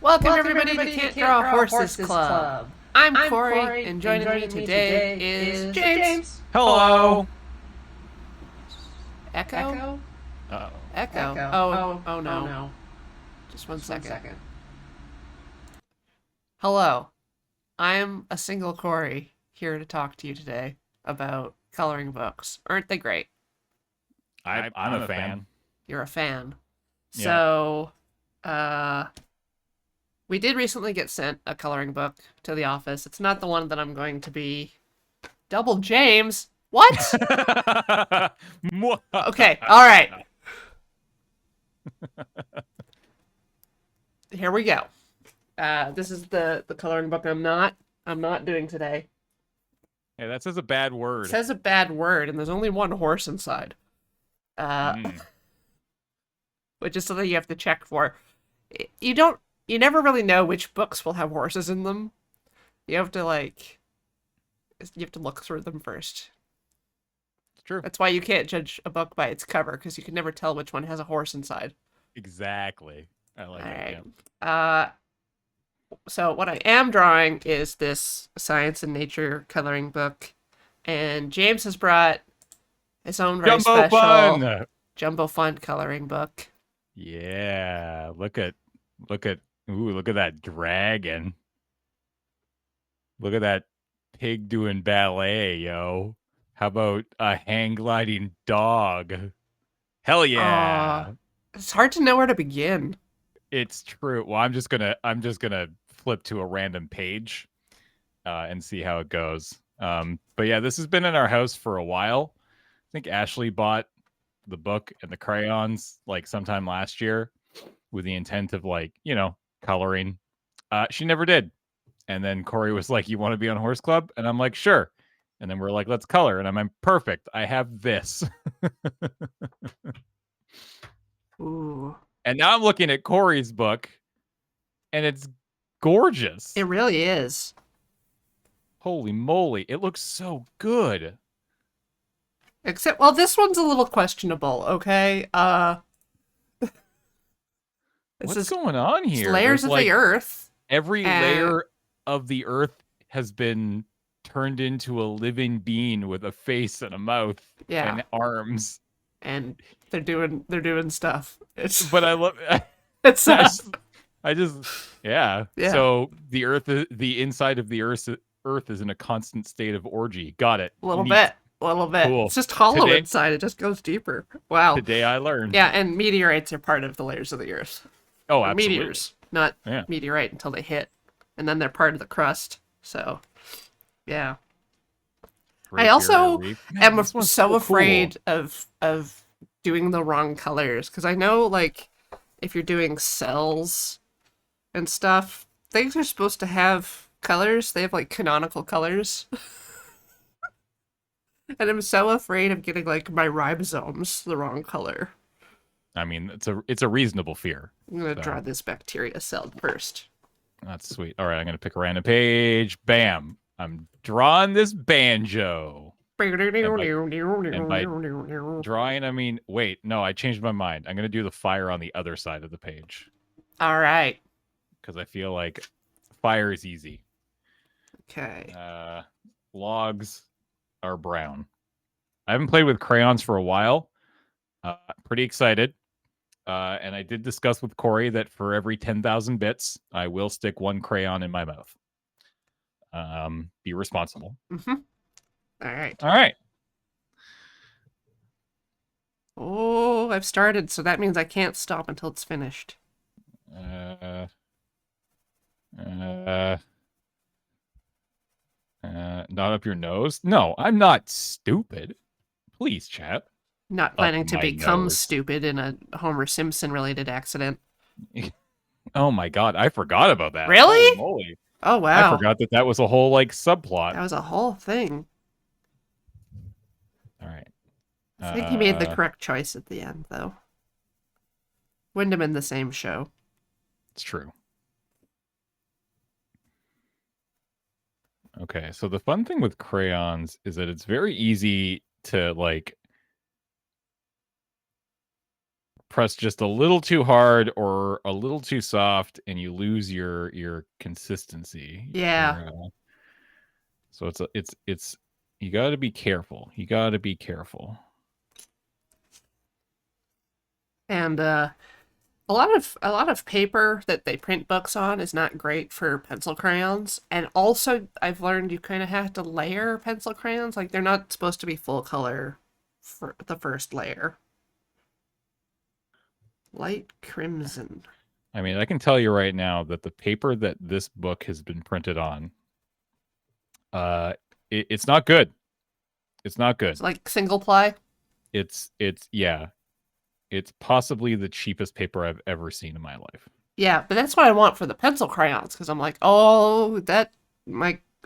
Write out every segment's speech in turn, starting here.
Welcome everybody to Can't Draw Horses Club. I'm Corey, and joining me today is James. Hello. Echo? Uh-oh. Echo. Oh no. Just one second. Hello. I'm a single Corey here to talk to you today about coloring books. Aren't they great? I'm a fan. You're a fan. Yeah. So, we did recently get sent a coloring book to the office. It's not the one that I'm going to be. Double James? What? Okay, all right. Here we go. This is the coloring book I'm not doing today. Hey, that says a bad It word. says a bad word, and there's only one horse inside. Which is something you have to check for. You never really know which books will have horses in them. You have to look through them first. It's true. That's why you can't judge a book by its cover, because you can never tell which one has a horse inside. Exactly. I like All it. right. Yeah. So what I am drawing is this science and nature coloring book, and James has brought his own very Jumbo special fun. Jumbo Fun coloring book. Yeah. Look at that dragon. Look at that pig doing ballet, yo. How about a hang gliding dog? Hell yeah. It's hard to know where to begin. It's true. Well, I'm just gonna flip to a random page and see how it goes. But yeah, this has been in our house for a while. I think Ashley bought the book and the crayons like sometime last year with the intent of coloring. She never did. And then Corey was like, "You want to be on Horse Club?" And I'm like, "Sure." And then we're like, "Let's color." And I'm like, "Perfect. I have this." Ooh. And now I'm looking at Corey's book, and it's gorgeous. It really is. Holy moly, it looks so good. Except, well, this one's a little questionable, okay? What's going on here? Layers There's of the earth. every layer of the earth has been turned into a living being with a face and a mouth and arms. And they're doing stuff. But I love it's I just yeah. So the inside of the earth is in a constant state of orgy. Got it. A little bit. Cool. It's just hollow inside. It just goes deeper. Wow. Today I learned. Yeah, and meteorites are part of the layers of the earth. Oh, absolutely. Meteors, not meteorite until they hit, and then they're part of the crust. So, yeah. I also am so afraid of doing the wrong colors, because I know, like, if you're doing cells and stuff, things are supposed to have colors. They have, like, canonical colors. And I'm so afraid of getting, like, my ribosomes the wrong color. I mean, it's a reasonable fear. I'm going to draw this bacteria cell first. That's sweet. All right, I'm going to pick a random page. Bam. I'm drawing this banjo. And by drawing, I mean, wait, no, I changed my mind. I'm going to do the fire on the other side of the page. All right. Because I feel like fire is easy. Okay. Logs are brown. I haven't played with crayons for a while. Pretty excited. And I did discuss with Corey that for every 10,000 bits, I will stick one crayon in my mouth. Be responsible. Mm-hmm. All right. All right. Oh, I've started, so that means I can't stop until it's finished. Not up your nose? No, I'm not stupid. Please, chat. Not planning to become stupid in a Homer Simpson related accident. Oh my god, I forgot about that. Really? Holy moly. Oh wow. I forgot that was a whole subplot. That was a whole thing. All right. I think he made the correct choice at the end, though. Wyndham in the same show. It's true. Okay, so the fun thing with crayons is that it's very easy to press just a little too hard or a little too soft, and you lose your consistency. Yeah. So it's you got to be careful. You got to be careful. And a lot of paper that they print books on is not great for pencil crayons. And also, I've learned you kind of have to layer pencil crayons. Like, they're not supposed to be full color for the first layer. Light crimson. I mean, I can tell you right now that the paper that this book has been printed on, it's not good. It's not good. It's like single ply. It's yeah. It's possibly the cheapest paper I've ever seen in my life. Yeah, but that's what I want for the pencil crayons, because I'm like, oh,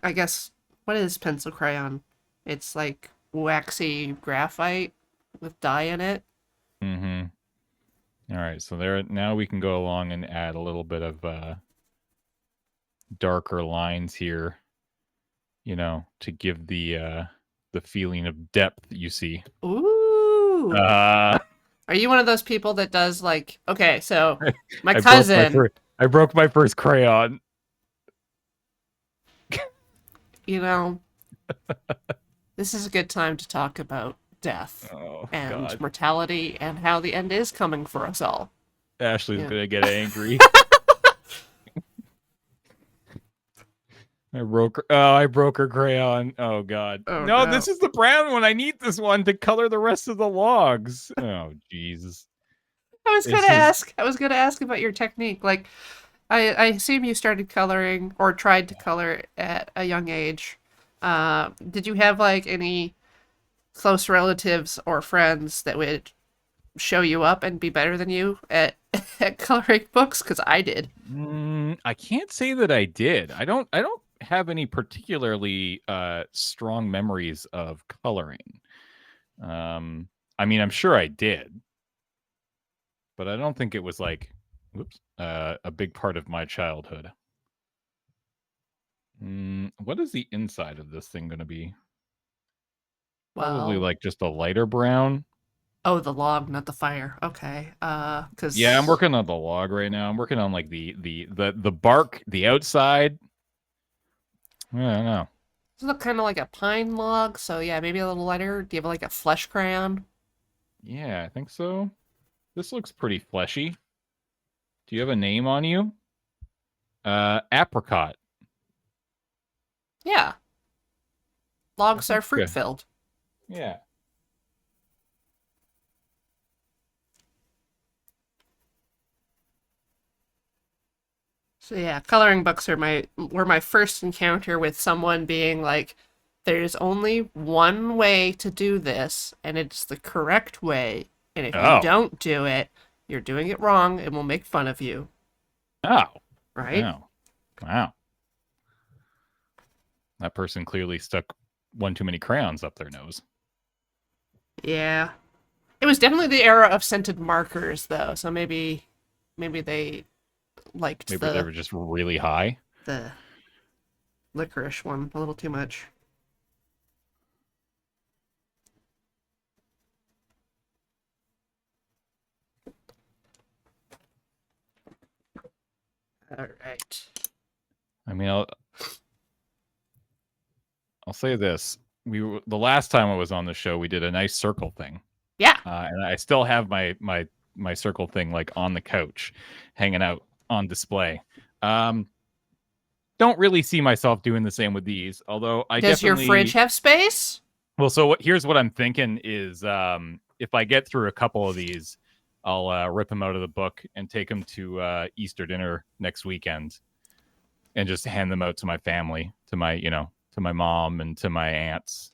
I guess, what is pencil crayon? It's like waxy graphite with dye in it. Mm-hmm. All right, so now we can go along and add a little bit of darker lines here, to give the feeling of depth, you see. Ooh. Are you one of those people that does like, okay, so my cousin, I broke my first crayon. This is a good time to talk about death and God. mortality and how the end is coming for us all. Ashley's gonna get angry. I broke her crayon. Oh God. Oh, no, this is the brown one. I need this one to color the rest of the logs. Oh Jesus. I was gonna ask about your technique. Like, I assume you started coloring or tried to color at a young age. Did you have like any close relatives or friends that would show you up and be better than you at coloring books? Because I did. I can't say that I did. I don't have any particularly strong memories of coloring. I mean, I'm sure I did, but I don't think it was like, a big part of my childhood. What is the inside of this thing going to be? Probably like just a lighter brown. Oh, the log, not the fire. Okay. Cause yeah, I'm working on the log right now. I'm working on like the bark, the outside. I don't know. Does it look kind of like a pine log? So yeah, maybe a little lighter. Do you have like a flesh crayon? Yeah, I think so. This looks pretty fleshy. Do you have a name on you? Apricot. Yeah. Logs are fruit filled. Yeah. So yeah, coloring books were my first encounter with someone being like, there's only one way to do this, and it's the correct way. And if you don't do it, you're doing it wrong, and we'll make fun of you. Oh. Right? Wow. That person clearly stuck one too many crayons up their nose. Yeah. It was definitely the era of scented markers, though, so maybe they liked Maybe they were just really high. The licorice one a little too much. All right. I mean, I'll say this: the last time I was on the show, we did a nice circle thing. Yeah. And I still have my circle thing like on the couch, hanging out on display. Don't really see myself doing the same with these, although Does your fridge have space? Well, so here's what I'm thinking is, if I get through a couple of these, I'll rip them out of the book and take them to Easter dinner next weekend, and just hand them out to my family, to my mom and to my aunts,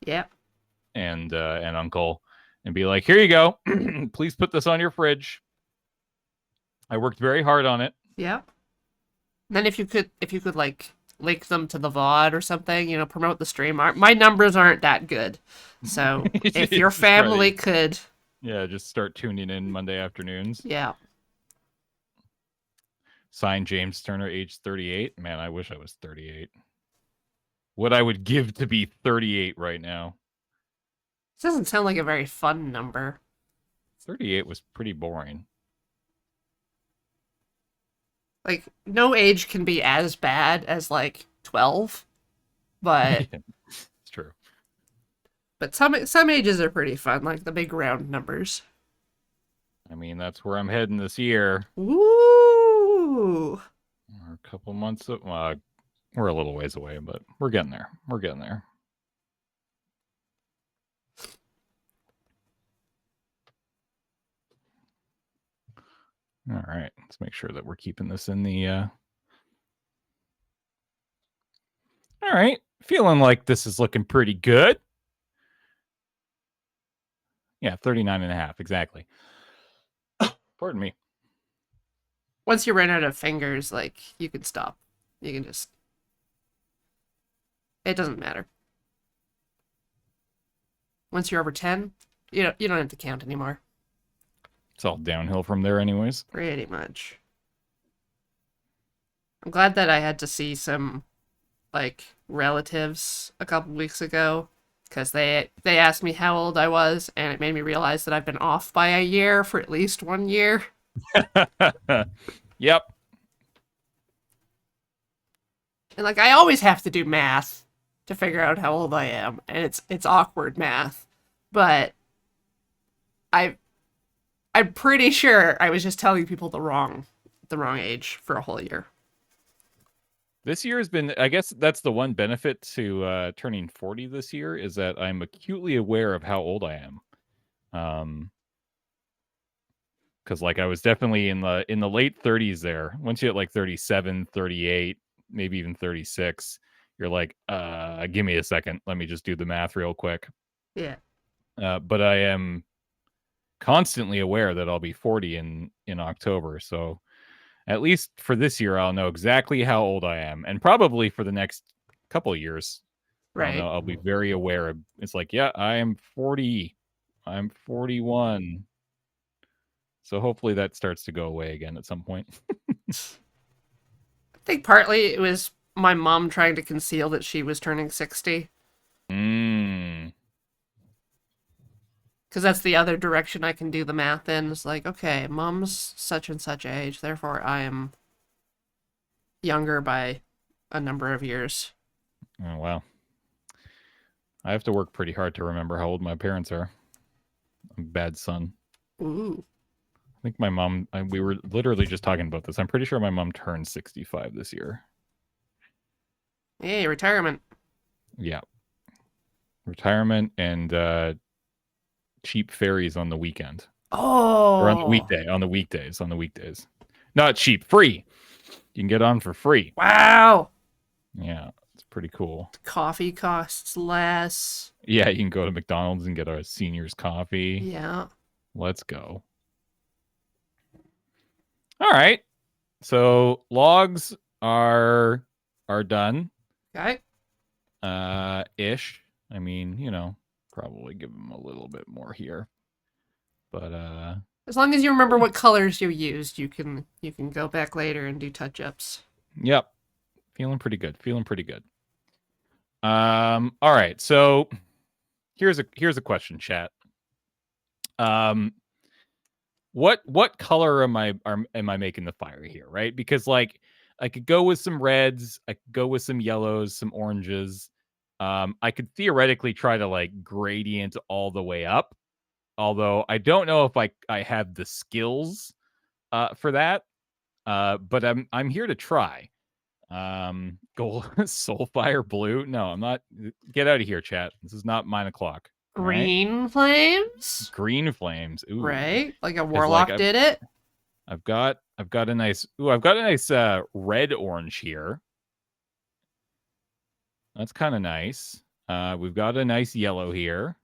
and uncle, and be like, here you go, please put this on your fridge. I worked very hard on it. Yeah. Then if you could like link them to the VOD or something, promote the stream. My numbers aren't that good. So if your family could... Yeah, just start tuning in Monday afternoons. Yeah. Signed, James Turner, age 38. Man, I wish I was 38. What I would give to be 38 right now. This doesn't sound like a very fun number. 38 was pretty boring. Like, no age can be as bad as, like, 12, but It's true. some ages are pretty fun, like the big round numbers. I mean, that's where I'm heading this year. Ooh. We're a couple months. We're a little ways away, but we're getting there. We're getting there. All right. Let's make sure that we're keeping this in the. All right. Feeling like this is looking pretty good. Yeah, 39 and a half. Exactly. Pardon me. Once you run out of fingers, like, you can stop. You can just... It doesn't matter. Once you're over 10, you don't have to count anymore. It's all downhill from there anyways. Pretty much. I'm glad that I had to see some, like, relatives a couple weeks ago, because they asked me how old I was, and it made me realize that I've been off by a year for at least 1 year. Yep. And, like, I always have to do math to figure out how old I am, and it's awkward math, but I'm pretty sure I was just telling people the wrong age for a whole year. This year has been, I guess that's the one benefit to turning 40 this year, is that I'm acutely aware of how old I am. Because like I was definitely in the late 30s there. Once you hit like 37, 38, maybe even 36, you're like, give me a second. Let me just do the math real quick. Yeah. But I am constantly aware that I'll be 40 in October. So at least for this year, I'll know exactly how old I am, and probably for the next couple of years, Right. I'll be very aware of. It's like, yeah, I am 40. I'm 41. So hopefully that starts to go away again at some point. I think partly it was my mom trying to conceal that she was turning 60. Because that's the other direction I can do the math in. It's like, okay, mom's such and such age, therefore I am younger by a number of years. Oh, wow. I have to work pretty hard to remember how old my parents are. I'm a bad son. Ooh. I think my mom, we were literally just talking about this. I'm pretty sure my mom turned 65 this year. Hey, retirement. Yeah. Retirement and cheap ferries on the weekend. Oh. Or on the weekday, on the weekdays. Not cheap, free. You can get on for free. Wow. Yeah, it's pretty cool. Coffee costs less. Yeah, you can go to McDonald's and get a senior's coffee. Yeah. Let's go. All right. So logs are done. Okay. Ish. I mean, probably give them a little bit more here. But as long as you remember what colors you used, you can go back later and do touch-ups. Yep. Feeling pretty good. All right. So here's a question, chat. What color am I making the fire here, right? Because like I could go with some reds, I could go with some yellows, some oranges. I could theoretically try to like gradient all the way up, although I don't know if I have the skills for that. But I'm here to try. Gold Soulfire blue. No, I'm not. Get out of here, chat. This is not 9 o'clock. Green flames? Green flames. Ooh. Right? Like a warlock did it? I've got a nice red orange here. That's kind of nice. We've got a nice yellow here.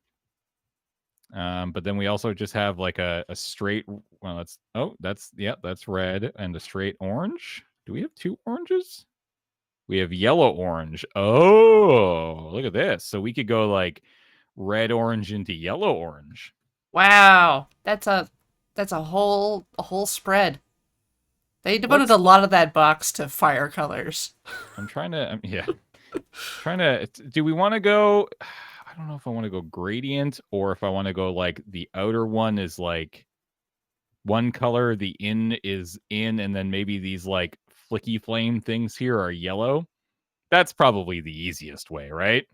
But then we also just have like a straight, well, that's red and a straight orange. Do we have two oranges? We have yellow orange. Oh, look at this. So we could go like red orange into yellow orange. Wow. That's a whole spread. They devoted a lot of that box to fire colors. I'm trying to do we want to go, I don't know if I want to go gradient or if I want to go like the outer one is like one color, the in is in, and then maybe these like flicky flame things here are yellow. That's probably the easiest way, right?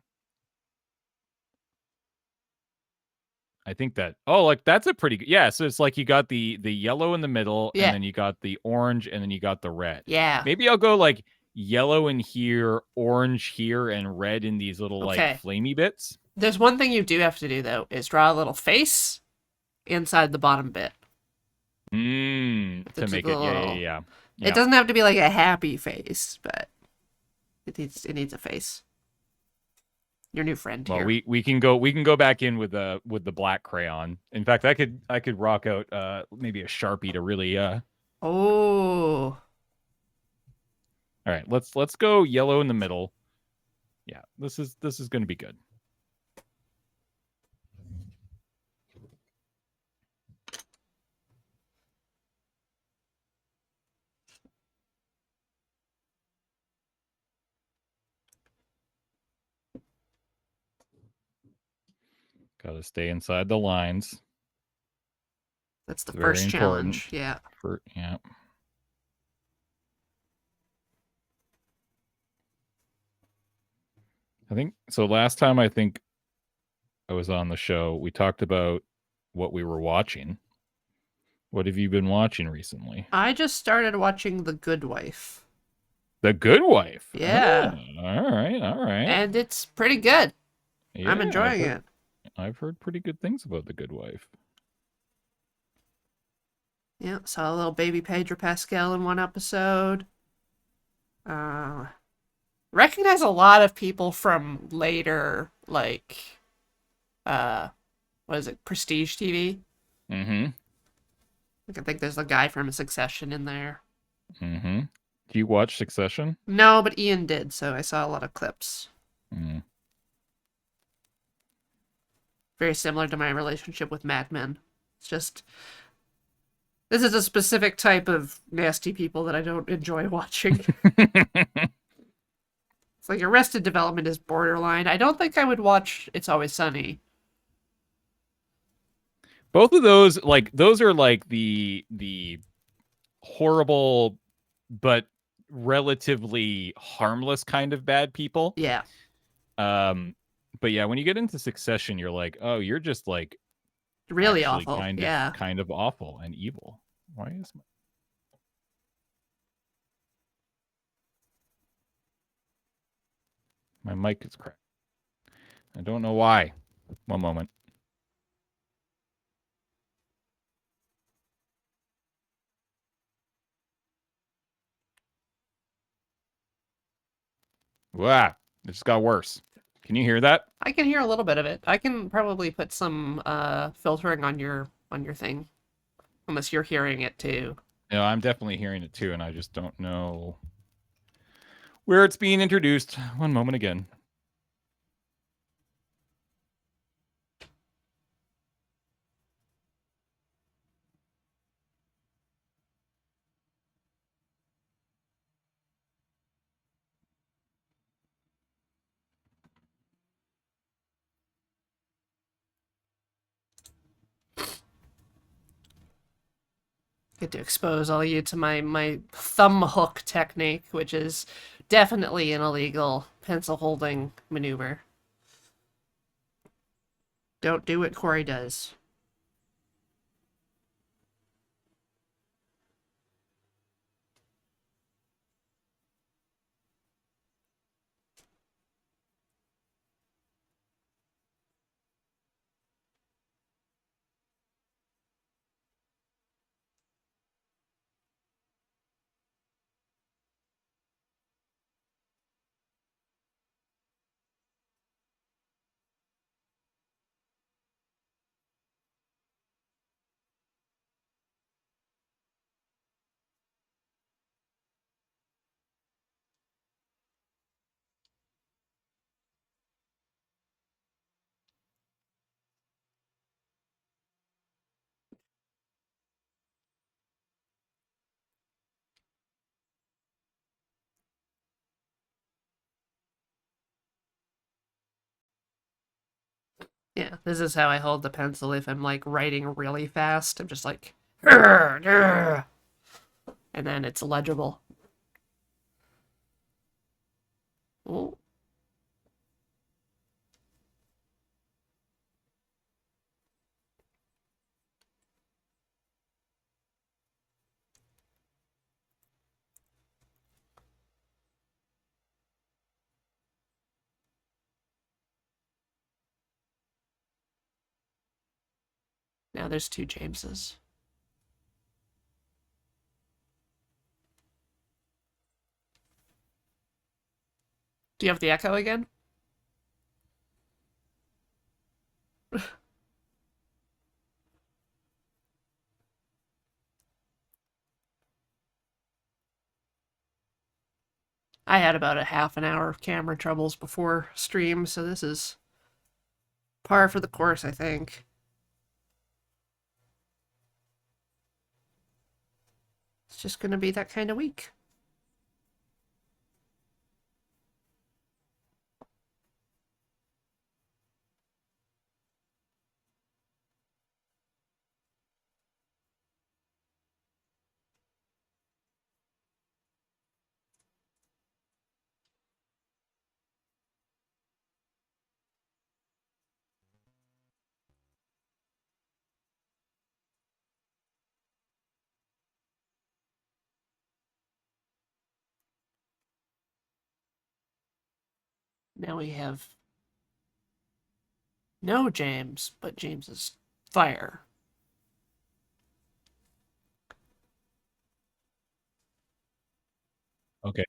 I think that, oh, like that's a pretty good, yeah. So it's like you got the yellow in the middle, Yeah. and then you got the orange, and then you got the red. Yeah. Maybe I'll go like yellow in here, orange here, and red in these little like flamey bits. There's one thing you do have to do though, is draw a little face inside the bottom bit. To make it, yeah. It doesn't have to be like a happy face, but it needs a face. Your new friend here. Well, we can go back in with the black crayon. In fact, I could rock out maybe a Sharpie to really Oh. All right, let's go yellow in the middle. Yeah, this is going to be good. Got to stay inside the lines. That's the first challenge. Yeah. Yeah. I think so. Last time I think I was on the show, we talked about what we were watching. What have you been watching recently? I just started watching The Good Wife. The Good Wife? Yeah. Oh, all right. And it's pretty good. Yeah, I'm enjoying it. I've heard pretty good things about The Good Wife. Yeah, saw a little baby Pedro Pascal in one episode. Recognize a lot of people from later, like, what is it, Prestige TV? Mm-hmm. I think there's a guy from Succession in there. Mm-hmm. Do you watch Succession? No, but Ian did, so I saw a lot of clips. Very similar to my relationship with Mad Men. It's just, this is a specific type of nasty people that I don't enjoy watching. It's like Arrested Development is borderline. I don't think I would watch It's Always Sunny. Both of those, like, those are like the horrible but relatively harmless kind of bad people. Yeah. But yeah, when you get into Succession, you're like, oh, you're just like really awful. Kind of awful and evil. Why is my mic is cracked? I don't know why. One moment. Wow, it just got worse. Can you hear that? I can hear a little bit of it. I can probably put some filtering on your thing, unless you're hearing it too. No, I'm definitely hearing it too, and I just don't know where it's being introduced. One moment again. Get to expose all you to my thumb hook technique, which is definitely an illegal pencil holding maneuver. Don't do what Corey does. Yeah, this is how I hold the pencil if I'm like writing really fast. I'm just like, and then it's legible. Yeah, there's 2 Jameses. Do you have the echo again? I had about a half an hour of camera troubles before stream, so this is par for the course, I think. It's just gonna be that kind of week. Now we have no James, but James is fire. Okay.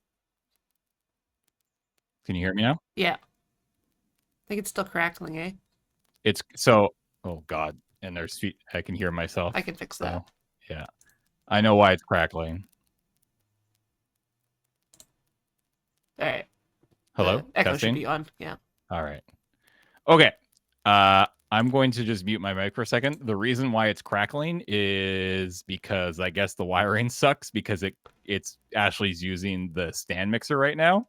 Can you hear me now? Yeah. I think it's still crackling, eh? It's so. Oh God! And there's feet. I can hear myself. I can fix that. Yeah, I know why it's crackling. All right. Hello. The echo Testing. should be on. Yeah. All right. Okay. I'm going to just mute my mic for a second. The reason why it's crackling is because I guess the wiring sucks because it's Ashley's using the stand mixer right now.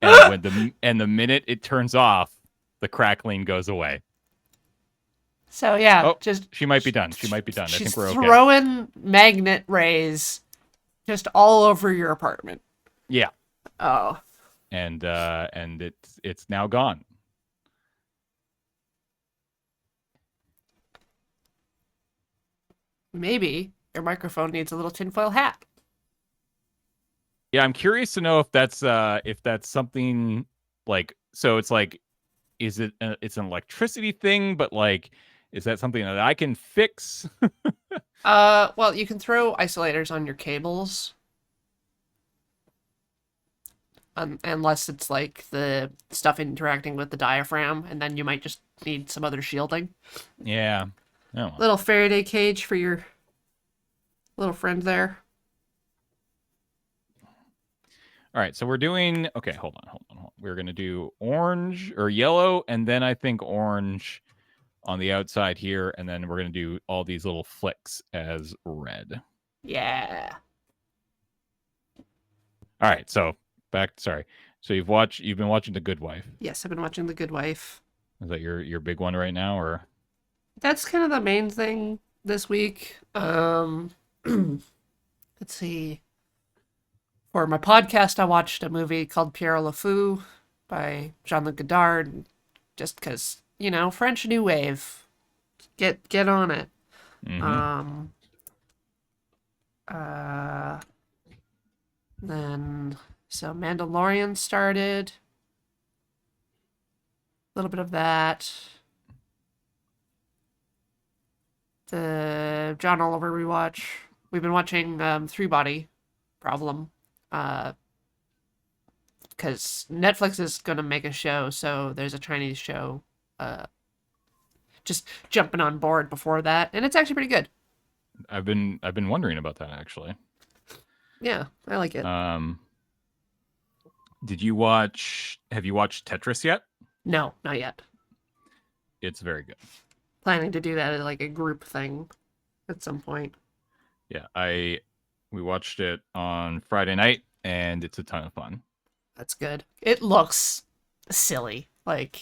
And the minute it turns off, the crackling goes away. So yeah, Oh, just she might be done. She might be done. I think we're okay. Throwing magnet rays just all over your apartment. Yeah. Oh. And it's now gone. Maybe your microphone needs a little tinfoil hat. Yeah, I'm curious to know if that's something like, so it's like, is it it's an electricity thing, but like, is that something that I can fix? Well, you can throw isolators on your cables. Unless it's like the stuff interacting with the diaphragm, and then you might just need some other shielding. Yeah. Oh. Little Faraday cage for your little friend there. All right, so we're doing, okay, hold on. We're going to do orange or yellow, and then I think orange on the outside here, and then we're going to do all these little flicks as red. Yeah. All right, so sorry. So you've been watching The Good Wife. Yes, I've been watching The Good Wife. Is that your big one right now, or? That's kind of the main thing this week. Let's see. For my podcast, I watched a movie called Pierre Le Fou by Jean-Luc Godard, just because, French New Wave. Get on it. Mm-hmm. Then, so Mandalorian started. A little bit of that. The John Oliver rewatch. We've been watching Three Body Problem. Because Netflix is gonna make a show, so there's a Chinese show. Just jumping on board before that, and it's actually pretty good. I've been wondering about that actually. Yeah, I like it. Have you watched Tetris yet? No, not yet. It's very good. Planning to do that as like a group thing at some point. Yeah, we watched it on Friday night, and it's a ton of fun. That's good. It looks silly. Like,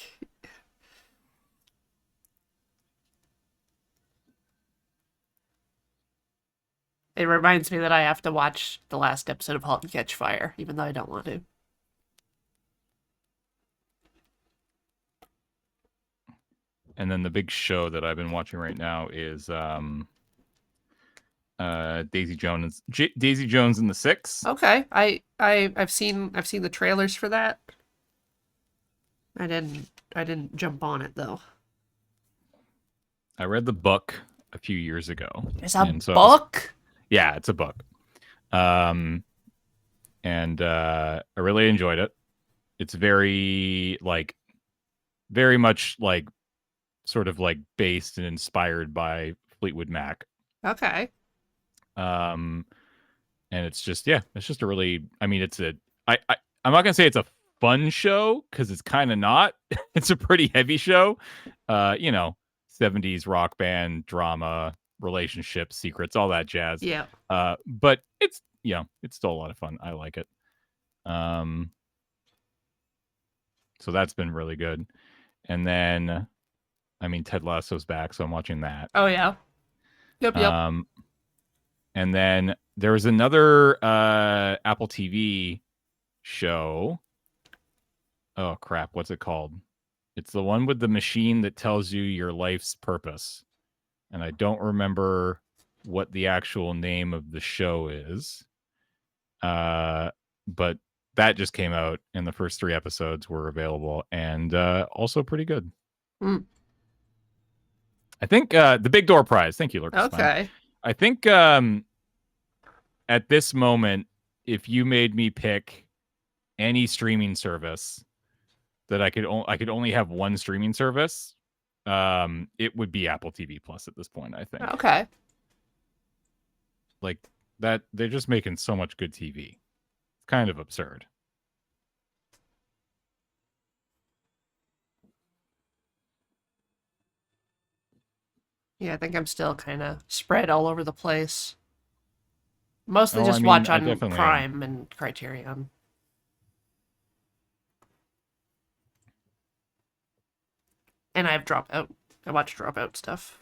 it reminds me that I have to watch the last episode of *Halt and Catch Fire*, even though I don't want to. And then the big show that I've been watching right now is Daisy Jones and the Six. Okay, I've seen the trailers for that. I didn't jump on it though. I read the book a few years ago. There's a book? Yeah, it's a book. I really enjoyed it. It's very much like sort of like based and inspired by Fleetwood Mac. Okay. And it's just a really, I mean, I'm not gonna say it's a fun show because it's kind of not. It's a pretty heavy show. 70s rock band drama, relationships, secrets, all that jazz. Yeah. But it's it's still a lot of fun. I like it. So that's been really good. And then, I mean, Ted Lasso's back, so I'm watching that. Oh yeah. Yep. And then there was another Apple TV show. Oh crap, what's it called? It's the one with the machine that tells you your life's purpose. And I don't remember what the actual name of the show is. But that just came out, and the first 3 episodes were available, and also pretty good. I think the Big Door Prize. Thank you, Lurkus. Okay. I think at this moment, if you made me pick any streaming service that I could only have one streaming service, it would be Apple TV Plus at this point, I think. Okay. Like that, they're just making so much good TV. It's kind of absurd. Yeah, I think I'm still kind of spread all over the place. Mostly watch on Prime and Criterion. And I have Dropout. I watch Dropout stuff.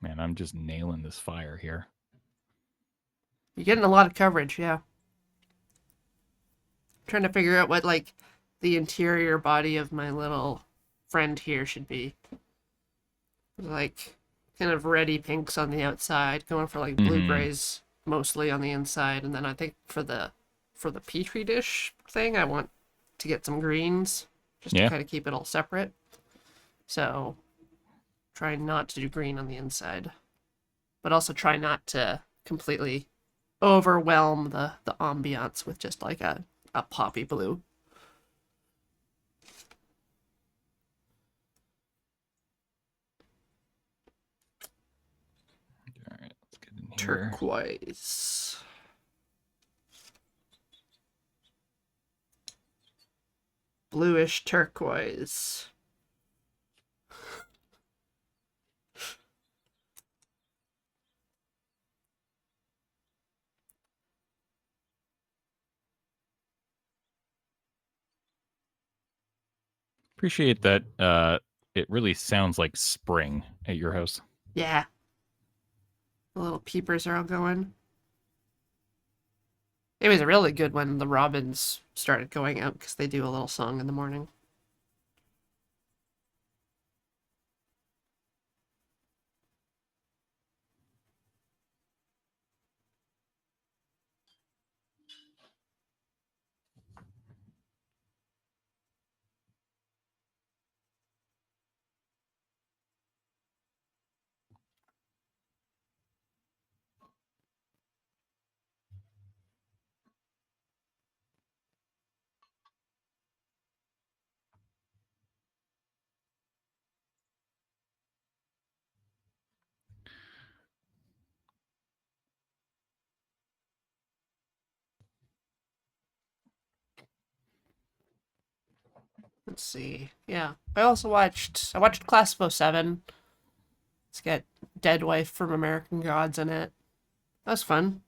Man, I'm just nailing this fire here. You're getting a lot of coverage, yeah. I'm trying to figure out what, like, the interior body of my little friend here should be. Like, kind of reddy pinks on the outside, going for, like, blue-grays mostly on the inside, and then I think for the Petri dish thing, I want to get some greens, just to kind of keep it all separate. So, try not to do green on the inside. But also try not to completely overwhelm the ambiance with just like a poppy blue. All right, let's get in here. Turquoise. Bluish turquoise. Appreciate that it really sounds like spring at your house. Yeah. The little peepers are all going. It was really good when the robins started going out because they do a little song in the morning. Let's see. Yeah. I watched Class of 07. It's got Dead Wife from American Gods in it. That was fun.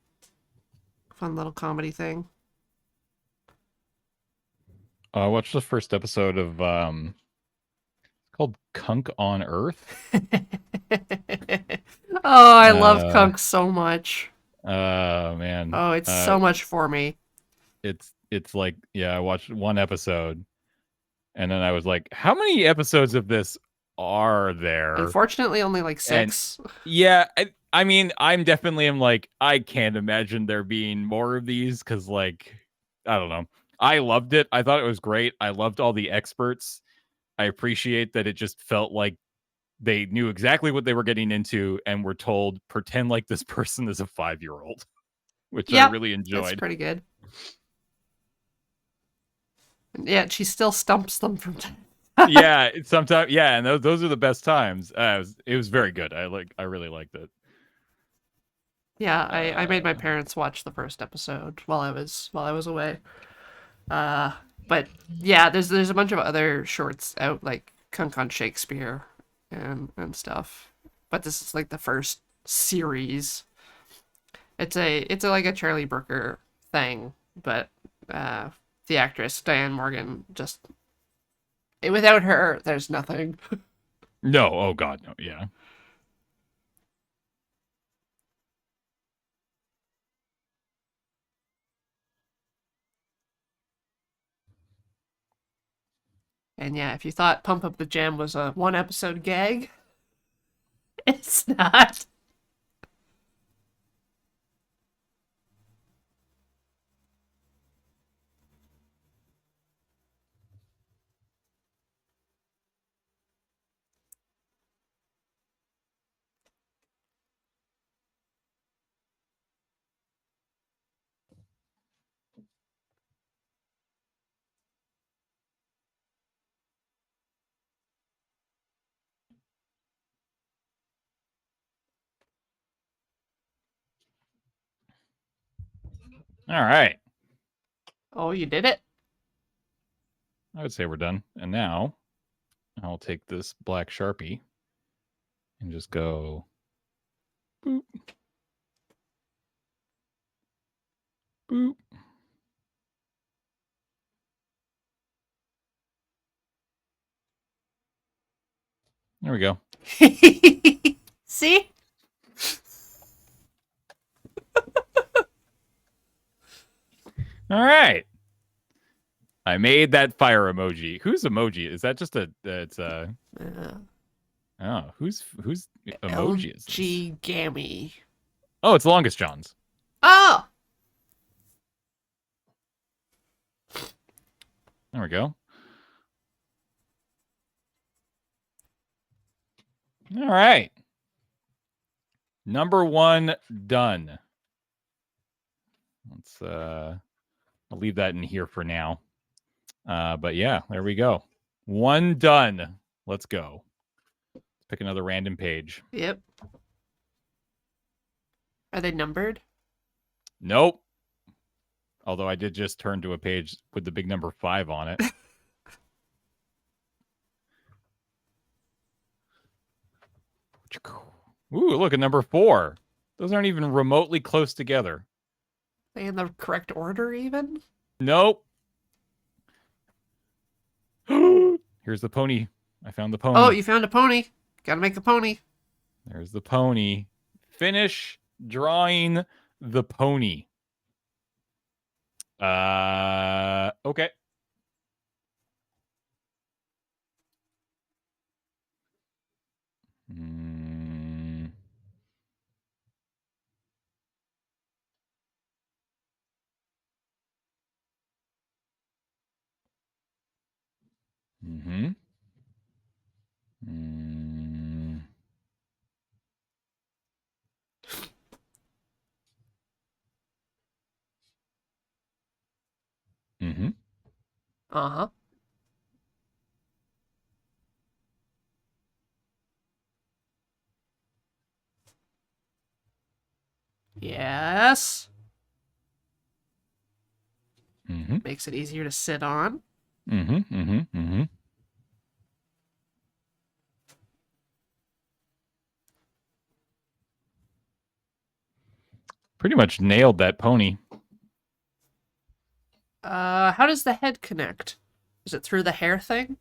Fun little comedy thing. I watched the first episode of it's called Kunk on Earth. Oh, I love Kunk so much. Oh man. Oh, it's so much for me. It's like, yeah, I watched one episode and then I was like, how many episodes of this are there? Unfortunately, only like 6. And, yeah, I mean, I'm definitely am like, I can't imagine there being more of these because, like, I don't know. I loved it. I thought it was great. I loved all the experts. I appreciate that it just felt like they knew exactly what they were getting into and were told, pretend like this person is a 5-year-old, which I Yep, really that's enjoyed. pretty good. Yeah, she still stumps them from time. Yeah, sometimes. Yeah, and those are the best times. It was very good. I really liked it. Yeah, I made my parents watch the first episode while I was away. But yeah, there's a bunch of other shorts out like Kunk on Shakespeare and stuff. But this is like the first series. It's like a Charlie Brooker thing, but the actress Diane Morgan just without her, there's nothing. No, oh god, no, yeah. And yeah, if you thought Pump Up the Jam was a one episode gag, it's not. All right. Oh, you did it? I would say we're done. And now I'll take this black Sharpie and just go boop. Boop. There we go. See? All right. I made that fire emoji. Whose emoji? Is that just it's oh, whose emoji is this? LG Gammy. Oh, it's Longest John's. Oh! There we go. All right. Number 1 done. Let's I'll leave that in here for now. But yeah, there we go. 1 done. Let's go. Let's pick another random page. Yep. Are they numbered? Nope. Although I did just turn to a page with the big number 5 on it. Ooh, look at number 4. Those aren't even remotely close together. Are they in the correct order even? Nope. Here's the pony. I found the pony. Oh, you found a pony. Gotta make the pony. There's the pony. Finish drawing the pony. Okay. Mm-hmm. Mm-hmm. Uh-huh. Yes. Mm-hmm. Makes it easier to sit on. Mm-hmm. Mm-hmm. Mm-hmm. Pretty much nailed that pony. How does the head connect? Is it through the hair thing?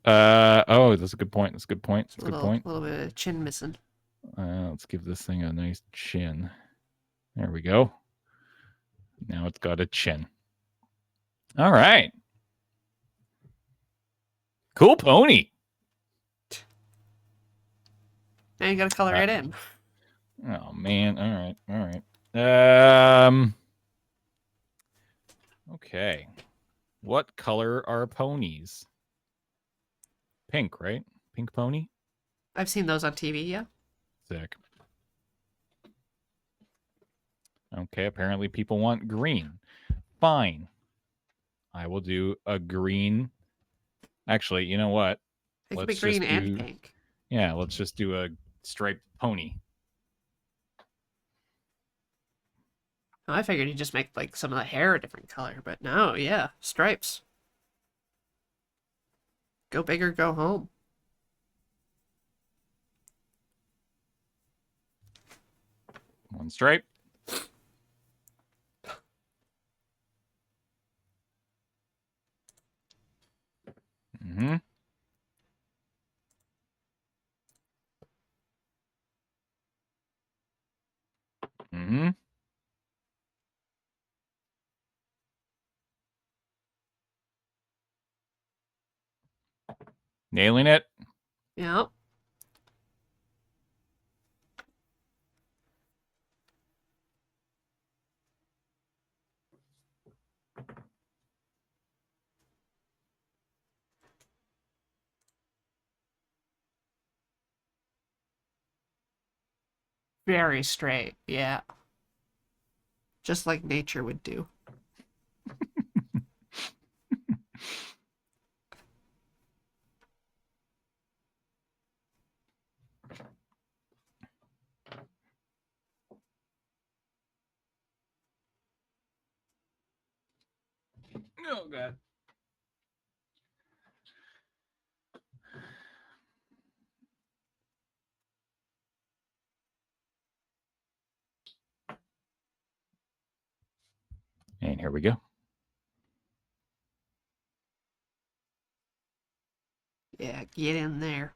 Oh, that's a good point. That's a good point. That's a good point. A little bit of chin missing. Let's give this thing a nice chin. There we go. Now it's got a chin. All right. Cool pony. Now you gotta color it in. Oh man. All right. Okay. What color are ponies? Pink, right? Pink pony? I've seen those on TV, yeah. Sick. Okay, apparently people want green. Fine. I will do a green. Actually, you know what? It could be green and pink. Yeah, let's just do a striped pony. I figured you'd just make like some of the hair a different color, but no, yeah, stripes. Go big or go home. One stripe. Mm-hmm. Mm-hmm. Nailing it. Yep. Very straight, yeah. Just like nature would do. Oh god. And here we go. Yeah, get in there.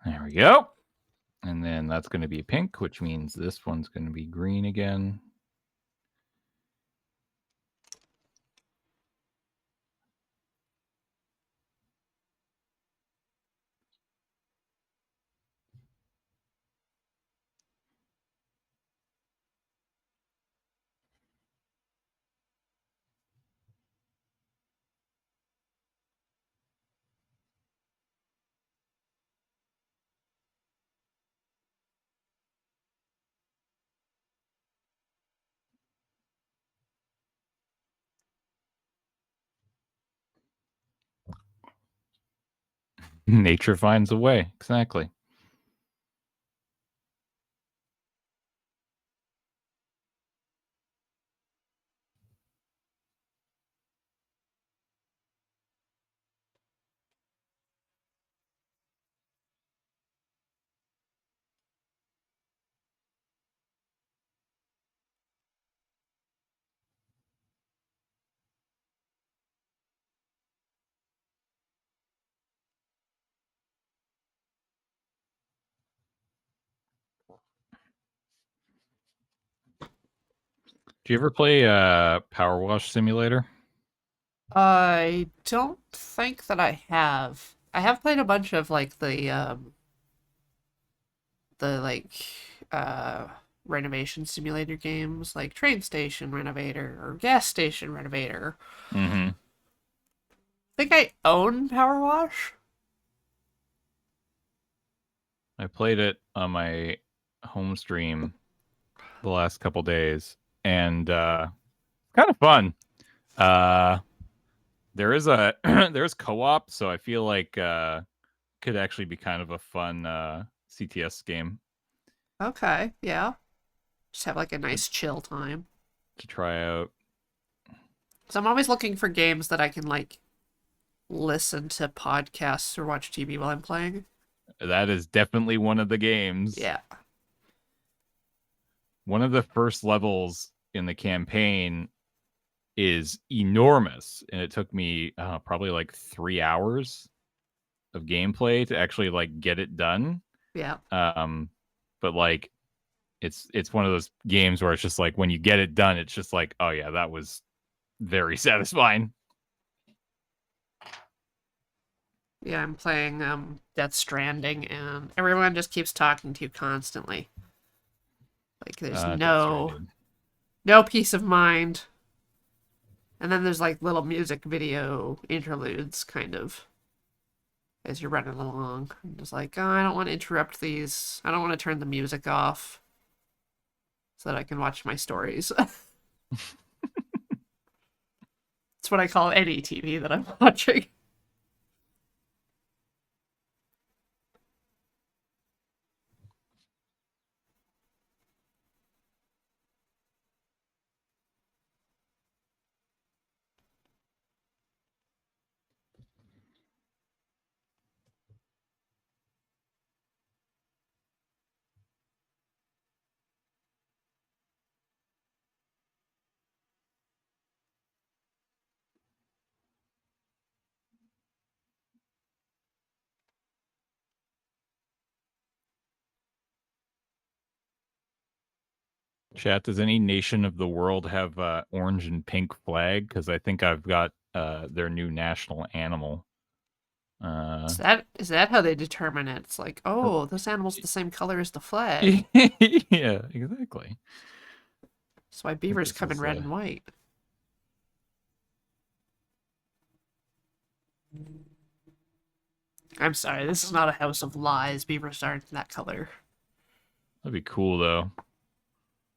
There we go. And then that's going to be pink, which means this one's going to be green again. Nature finds a way. Exactly. Do you ever play Power Wash Simulator? I don't think that I have. I have played a bunch of like the like uh renovation simulator games like Train Station Renovator or Gas Station Renovator. Mm-hmm. I think I own Power Wash. I played it on my home stream the last couple days, and kind of fun. There is a there's co-op, so I feel like could actually be kind of a fun CTS game Okay, yeah. Just have like a nice chill time. to try out. So I'm always looking for games that I can like listen to podcasts or watch TV while I'm playing. That is definitely one of the games. Yeah. One of the first levels in the campaign is enormous, and it took me probably like 3 hours of gameplay to actually like get it done. Yeah. But like It's one of those games where it's just like when you get it done, it's just like, oh yeah, that was very satisfying. Yeah, I'm playing Death Stranding, and everyone just keeps talking to you constantly. Like there's Death Stranding. no peace of mind. And then there's like little music video interludes, kind of, as you're running along. I'm just like, oh, I don't want to interrupt these. I don't want to turn the music off so that I can watch my stories. That's what I call any TV that I'm watching. Chat, does any nation of the world have orange and pink flag? Because I think I've got their new national animal. Is that how they determine it? It's like, oh, this animal's the same color as the flag. Yeah, exactly. That's why beavers come in red and white. I'm sorry, this is not a house of lies. Beavers aren't that color. That'd be cool, though.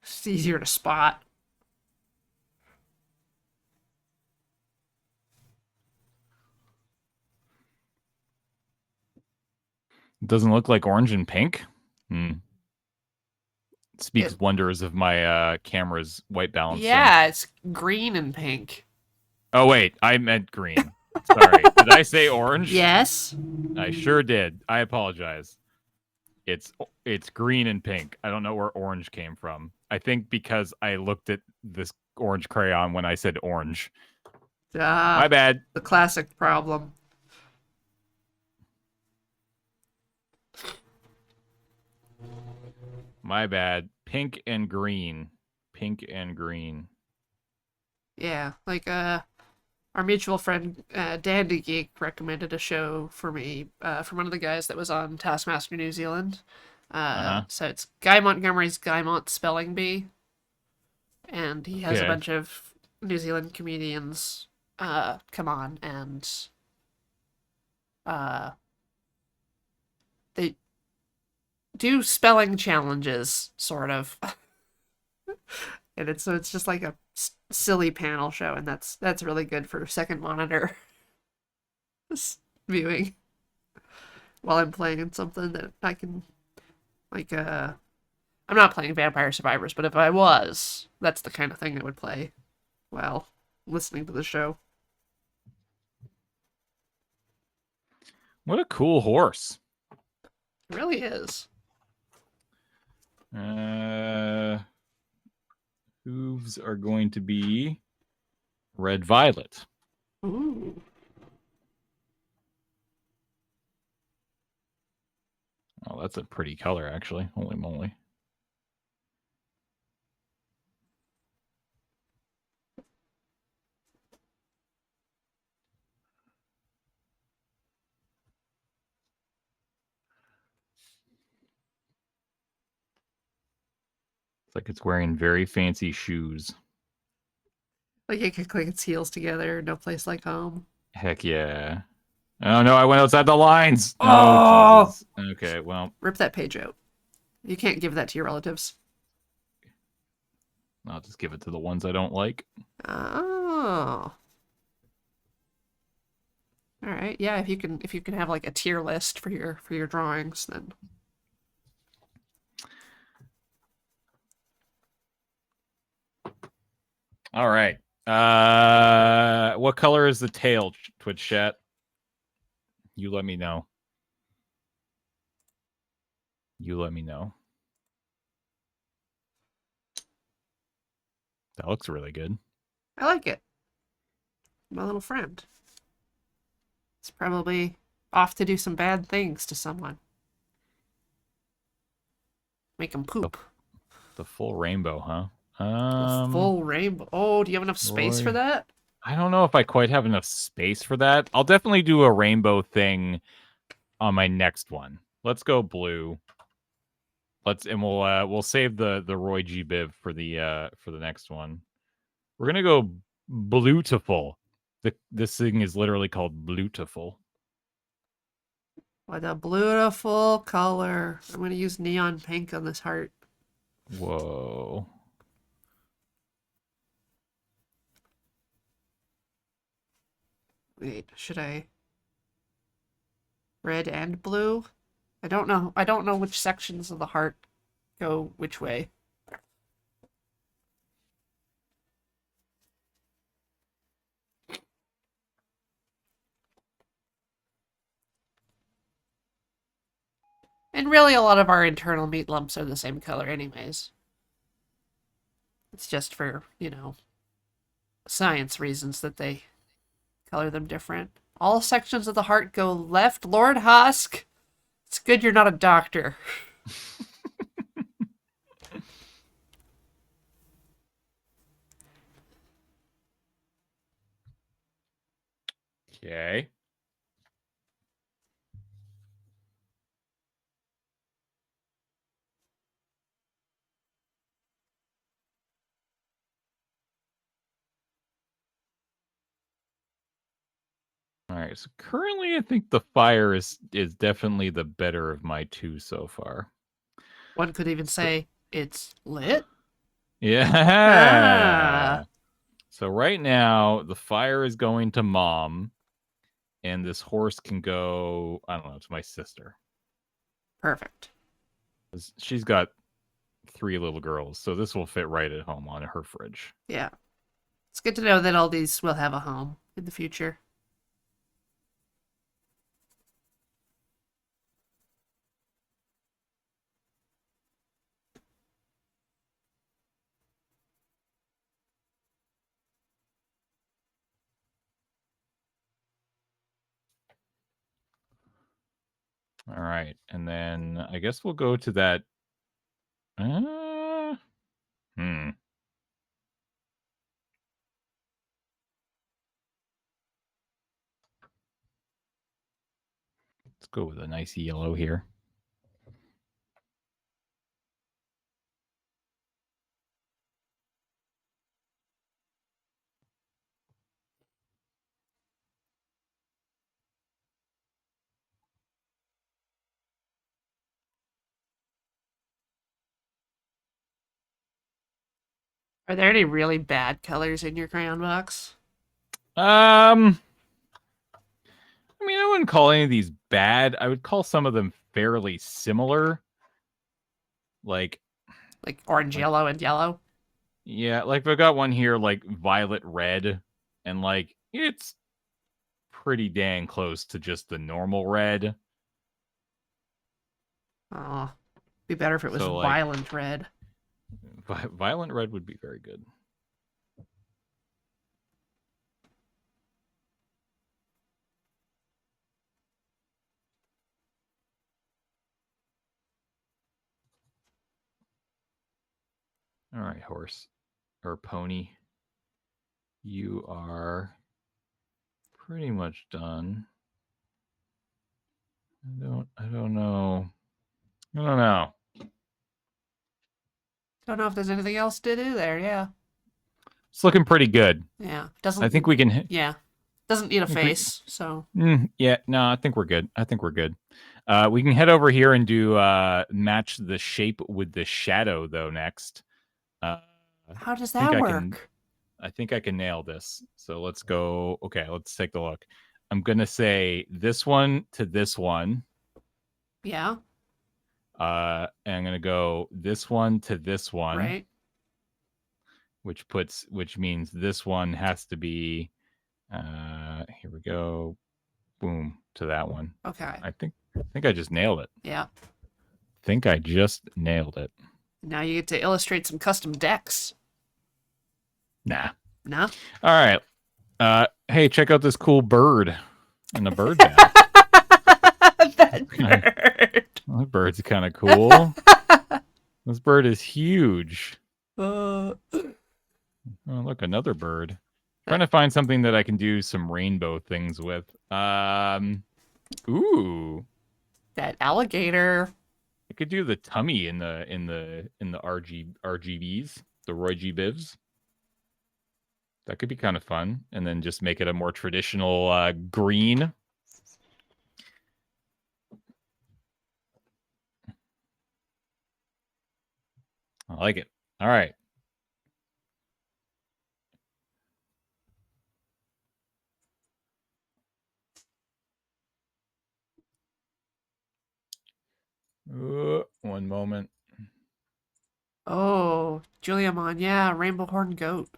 It's easier to spot. It doesn't look like orange and pink. Hmm. Speaks wonders of my camera's white balance. Yeah, it's green and pink. Oh, wait. I meant green. Sorry. Did I say orange? Yes. I sure did. I apologize. It's green and pink. I don't know where orange came from. I think because I looked at this orange crayon when I said orange. My bad. The classic problem. My bad. Pink and green. Pink and green. Yeah, like our mutual friend Dandy Geek recommended a show for me from one of the guys that was on Taskmaster New Zealand. So it's Guy Montgomery's Guymont Spelling Bee, and he has a bunch of New Zealand comedians come on, and they do spelling challenges, sort of. And it's just like a silly panel show, and that's really good for second monitor viewing while I'm playing something that I can like. I'm not playing Vampire Survivors, but if I was, that's the kind of thing I would play while listening to the show. What a cool horse! It really is. Hooves are going to be red violet. Ooh. Oh, that's a pretty color, actually. Holy moly. It's like it's wearing very fancy shoes. Like it could click its heels together. No place like home. Heck yeah. Oh no, I went outside the lines. Oh, Jesus. Okay, well. Rip that page out. You can't give that to your relatives. I'll just give it to the ones I don't like. Oh. All right. Yeah, if you can have like a tier list for your drawings, then. All right. What color is the tail, Twitch chat? You let me know. You let me know. That looks really good. I like it. My little friend. It's probably off to do some bad things to someone. Make him poop. The full rainbow, huh? The full rainbow. Oh, do you have enough space for Roy. that? I don't know if I quite have enough space for that. I'll definitely do a rainbow thing on my next one. Let's go blue. We'll save the Roy G Biv for the next one. We're gonna go Bluetiful. This thing is literally called Bluetiful. What a beautiful color. I'm gonna use neon pink on this heart. Whoa. Wait, should I? Red and blue? I don't know. I don't know which sections of the heart go which way. And really, a lot of our internal meat lumps are the same color anyways. It's just for, science reasons that they color them different. All sections of the heart go left. Lord Husk, it's good you're not a doctor. Okay. All right. So currently, I think the fire is definitely the better of my two so far. One could even say it's lit. Yeah. Ah. So right now, the fire is going to mom, and this horse can go, I don't know, to my sister. Perfect. She's got 3 little girls, so this will fit right at home on her fridge. Yeah. It's good to know that all these will have a home in the future. All right. And then I guess we'll go to that. Let's go with a nice yellow here. Are there any really bad colors in your crayon box? I mean, I wouldn't call any of these bad. I would call some of them fairly similar. Like orange, yellow, and yellow? Yeah, like I've got one here, like violet red, and like it's pretty dang close to just the normal red. Oh, be better if it was So, violent red. Violent red would be very good. All right, horse or pony. You are pretty much done. I don't know. I don't know. Don't know if there's anything else to do there, yeah. It's looking pretty good. Yeah. Doesn't I think we can hit. Yeah. Doesn't need a face, so. Yeah, no, I think we're good. We can head over here and do match the shape with the shadow though next. How does that work? I think I can nail this. So let's go. Okay, let's take a look. I'm gonna say this one to this one. Yeah. And I'm gonna go this one to this one. Right. Which means this one has to be here we go. Boom to that one. Okay. I think I just nailed it. Yeah. Think I just nailed it. Now you get to illustrate some custom decks. Nah. Nah? All right. Hey, check out this cool bird in the bird bag. That bird. That bird's kind of cool. This bird is huge. Uh, Oh, look, another bird. Trying to find something that I can do some rainbow things with. Ooh. that alligator. I could do the tummy in the RGBs, the Roy G Bivs. That could be kind of fun, and then just make it a more traditional green. I like it. All right. One moment. Oh, Juliamon, yeah, rainbow horn goat.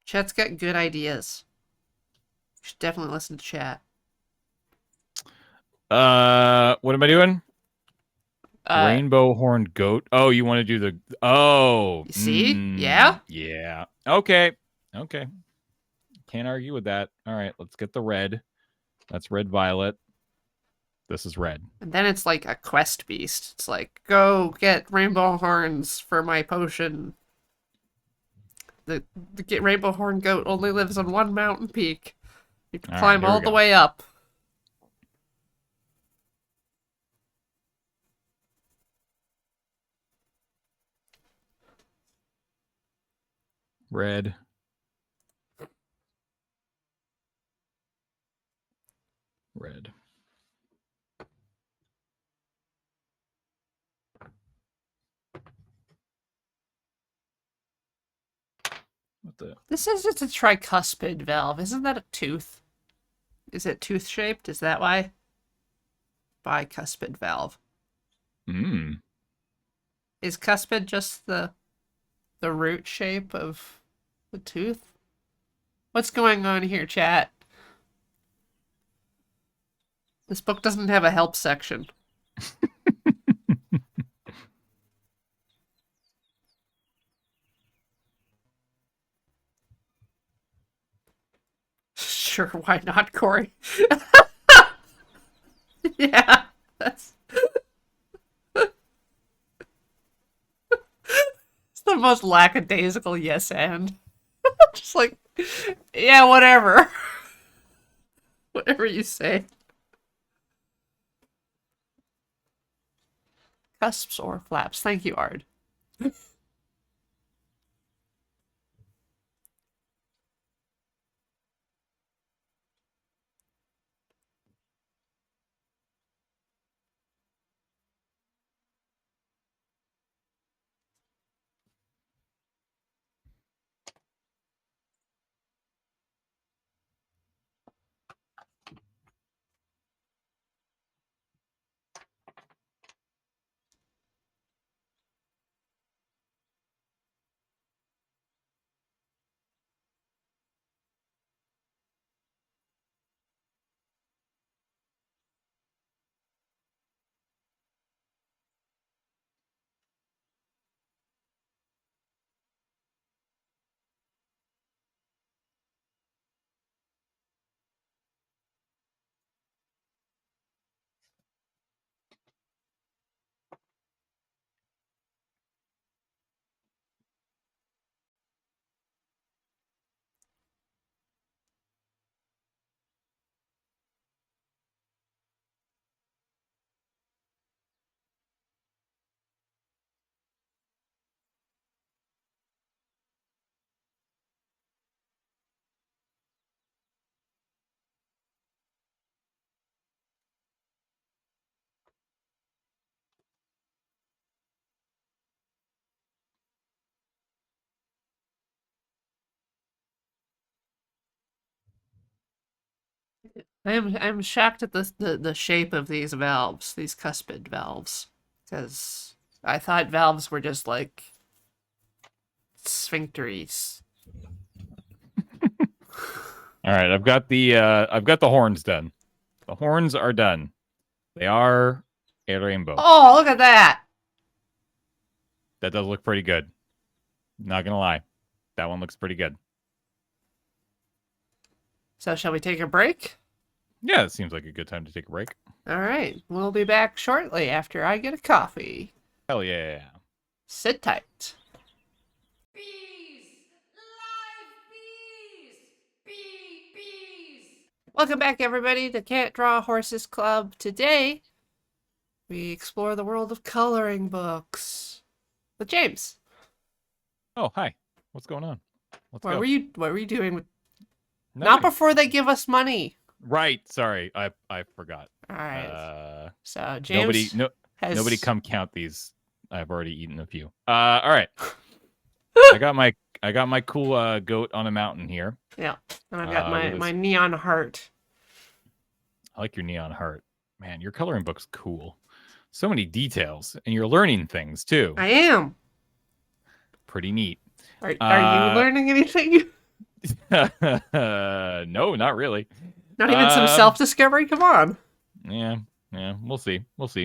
Chat's got good ideas. You should definitely listen to chat. What am I doing? Uh, Rainbow horned goat. Oh, you want to do the? Oh, you see? Yeah? yeah. Okay, okay. Can't argue with that. All right, let's get the red. That's red violet. This is red. And then it's like a quest beast. It's like, go get rainbow horns for my potion. The rainbow horn goat only lives on one mountain peak. You can climb all the way up. Red. Red. What the? This is just a tricuspid valve. Isn't that a tooth? Is it tooth shaped? Is that why? Bicuspid valve. Hmm. Is cuspid just the root shape of the tooth? What's going on here, chat? This book doesn't have a help section. Sure, why not, Corey? Yeah, that's it's the most lackadaisical yes and. Just like, yeah, whatever. Whatever you say. Cusps or flaps. Thank you, Ard. I'm shocked at the shape of these valves, these cuspid valves, because I thought valves were just like sphincteries. All right, I've got the horns done. The horns are done. They are a rainbow. Oh, look at that! That does look pretty good. Not gonna lie, that one looks pretty good. So shall we take a break? Yeah, it seems like a good time to take a break. All right. We'll be back shortly after I get a coffee. Hell yeah. Sit tight. Bees! Live bees! Bees! Welcome back, everybody, to Can't Draw Horses Club. Today, we explore the world of coloring books with James. Oh, hi. What's going on? Let's What go. were you doing with? Nothing. Not before they give us money. Right. Sorry, I forgot. All right. So Nobody James has... come count these. I've already eaten a few. All right. I got my cool goat on a mountain here. Yeah, and I've got my neon heart. I like your neon heart. Man, your coloring book's cool. So many details, and you're learning things too. I am. Pretty neat. Are you learning anything? No, not really. Not even some self-discovery? Come on. Yeah, we'll see. What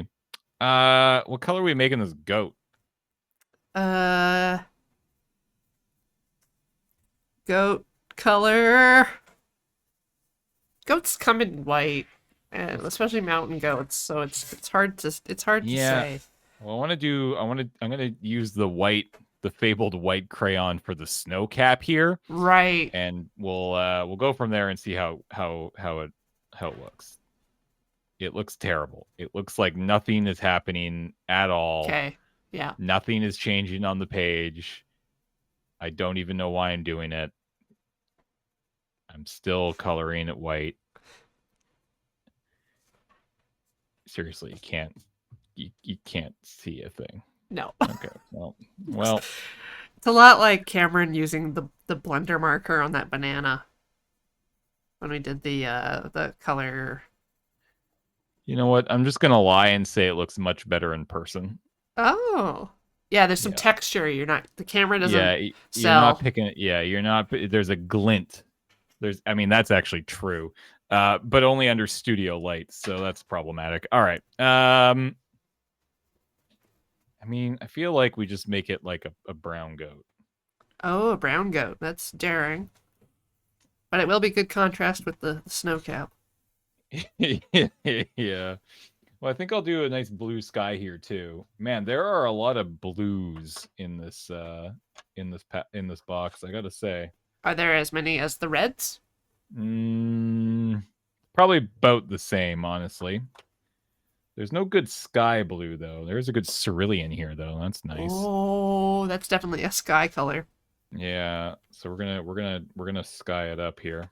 color are we making this goat? Goat color. Goats come in white, and especially mountain goats, so it's hard to say. Well, I'm gonna use the fabled white crayon for the snow cap here. Right. And we'll go from there and see how it looks. It looks terrible. It looks like nothing is happening at all. Okay. Yeah. Nothing is changing on the page. I don't even know why I'm doing it. I'm still coloring it white. Seriously, you can't see a thing. No. Okay. Well. It's a lot like Cameron using the blender marker on that banana when we did the color. You know what? I'm just gonna lie and say it looks much better in person. Oh. Yeah, there's some texture. The camera doesn't you're not picking it. Yeah, you're not. There's a glint. That's actually true. But only under studio lights, so that's problematic. All right. I feel like we just make it like a brown goat. Oh, a brown goat. That's daring. But it will be good contrast with the snow cap. Yeah. Well, I think I'll do a nice blue sky here too. Man, there are a lot of blues in this box, I gotta say. Are there as many as the reds? Probably about the same, honestly. There's no good sky blue though. There's a good cerulean here though. That's nice. Oh, that's definitely a sky color. Yeah. So we're gonna sky it up here.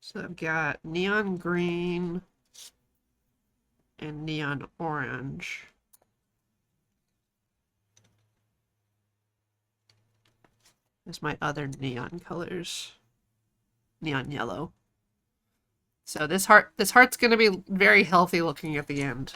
So I've got neon green and neon orange. There's my other neon colors. Neon yellow. So this heart's gonna be very healthy looking at the end.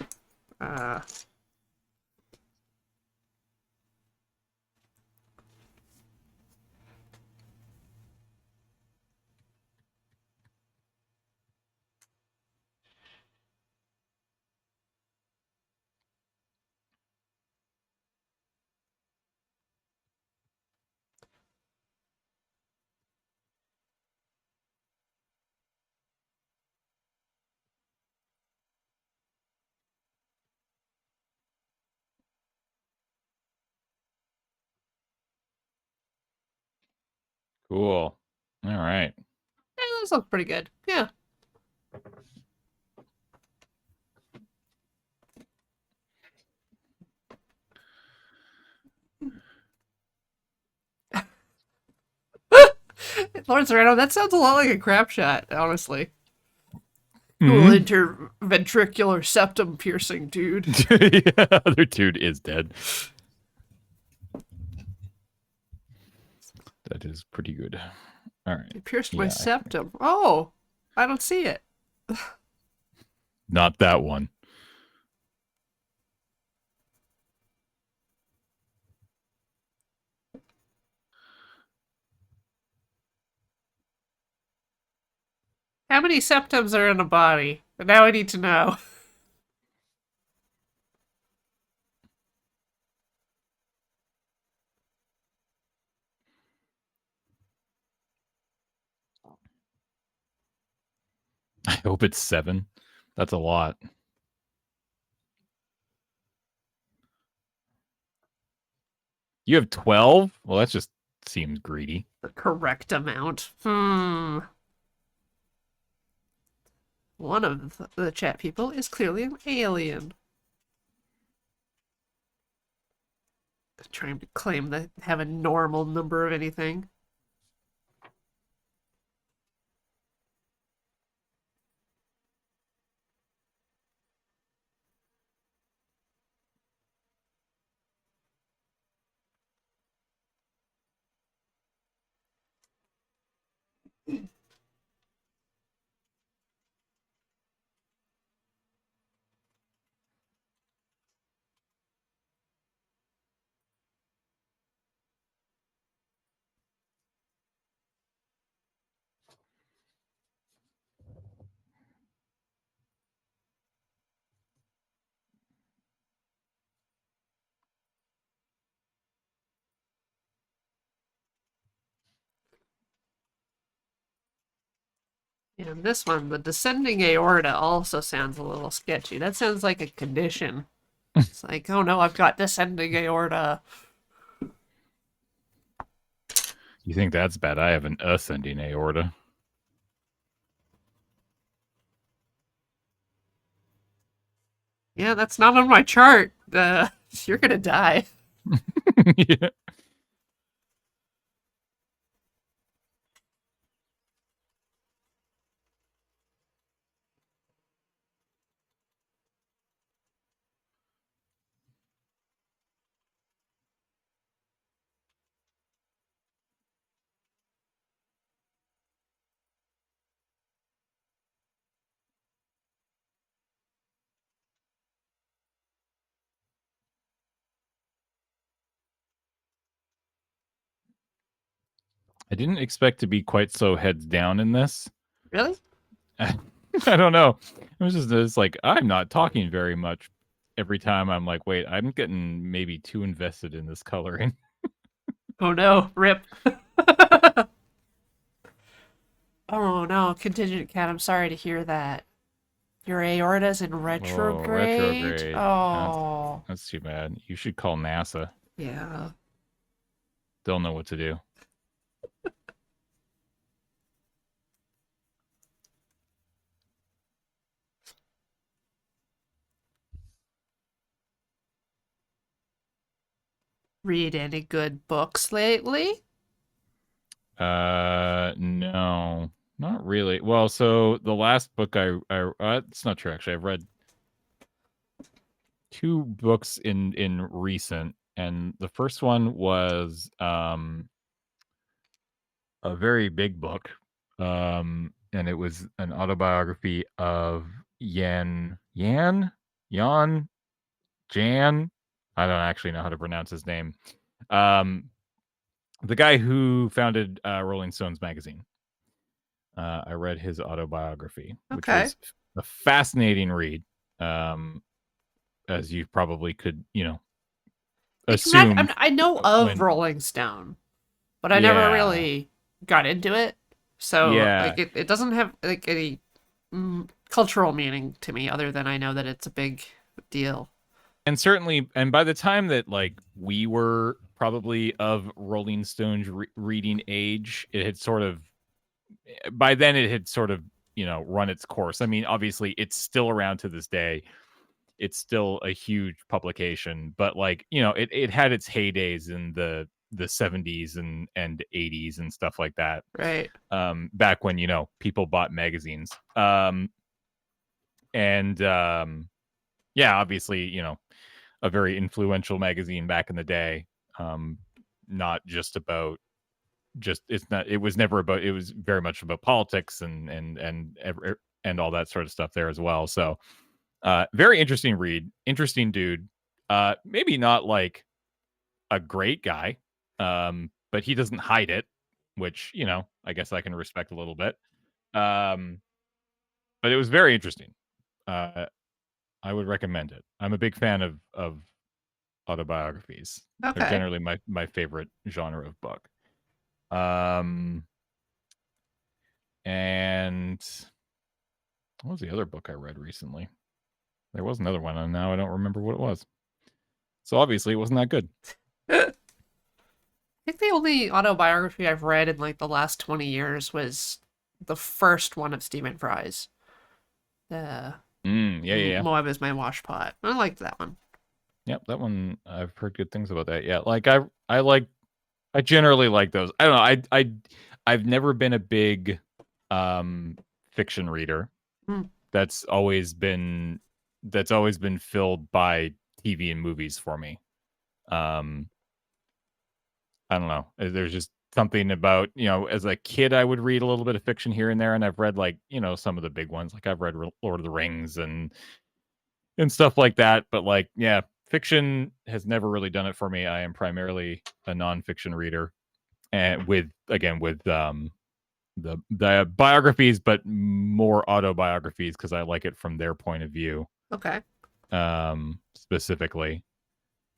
Cool. All right. Yeah, those look pretty good. Yeah. Lawrence Serrano, that sounds a lot like a crap shot, honestly. Cool interventricular septum piercing, dude. Yeah, other dude is dead. That is pretty good. All right. It pierced my Yeah, septum. Oh, I don't see it. not that one. How many septums are in a body? Now I need to know. I hope it's 7. That's a lot. You have 12? Well, that just seems greedy. The correct amount. One of the chat people is clearly an alien. Trying to claim that have a normal number of anything. And this one, the descending aorta, also sounds a little sketchy. That sounds like a condition. It's like, oh no, I've got descending aorta. You think that's bad? I have an ascending aorta. Yeah, that's not on my chart. You're gonna die. Yeah. I didn't expect to be quite so heads down in this. Really? I don't know. It's like I'm not talking very much. Every time I'm like, wait, I'm getting maybe too invested in this coloring. Oh no, rip. Oh no, contingent cat, I'm sorry to hear that. Your aorta's in retrograde? Retrograde. Oh. That's too bad. You should call NASA. Yeah. They'll know what to do. Read any good books lately? No, not really. Well, so the last book it's not true actually. I've read 2 books in recent, and the first one was a very big book, and it was an autobiography of Jan Jan. I don't actually know how to pronounce his name. The guy who founded Rolling Stones magazine. I read his autobiography, which Okay. was a fascinating read. As you probably could, assume. I know of Rolling Stone, but I never really got into it. So like it doesn't have like any cultural meaning to me other than I know that it's a big deal. And certainly, and by the time that like we were probably of Rolling Stones reading age, it had sort of, by then it had sort of, run its course. I mean, obviously it's still around to this day. It's still a huge publication, but like, it had its heydays in the 70s and 80s and stuff like that. Right. Back when, people bought magazines. Yeah, obviously, a very influential magazine back in the day. Not just about just it's not. It was never about. It was very much about politics and all that sort of stuff there as well. So, very interesting read. Interesting dude. Maybe not like a great guy, but he doesn't hide it, which I guess I can respect a little bit. Um, but it was very interesting. Uh, I would recommend it. I'm a big fan of autobiographies. They're Okay. generally my favorite genre of book. Um, and what was the other book I read recently? There was another one, and now I don't remember what it was. So obviously, it wasn't that good. I think the only autobiography I've read in like the last 20 years was the first one of Stephen Fry's. The Yeah. Moab is my washpot. I liked that one. Yep, that one I've heard good things about that. Yeah, like I generally like those. I don't know. I've never been a big fiction reader. Mm. That's always been filled by TV and movies for me. I don't know. There's just something about, as a kid I would read a little bit of fiction here and there, and I've read like, some of the big ones. Like I've read Lord of the Rings and stuff like that, but like, yeah, fiction has never really done it for me. I am primarily a nonfiction reader, and with the biographies, but more autobiographies because I like it from their point of view. Okay. Specifically,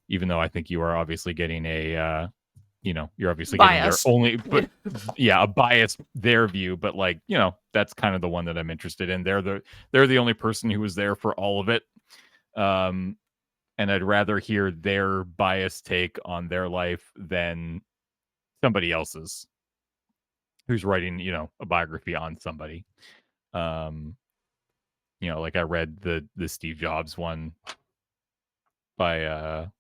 even though I think you are obviously getting you're obviously Bias. getting their only, but yeah, a bias their view, but like, that's kind of the one that I'm interested in. They're the only person who was there for all of it. And I'd rather hear their biased take on their life than somebody else's who's writing, a biography on somebody. Like I read the Steve Jobs one by is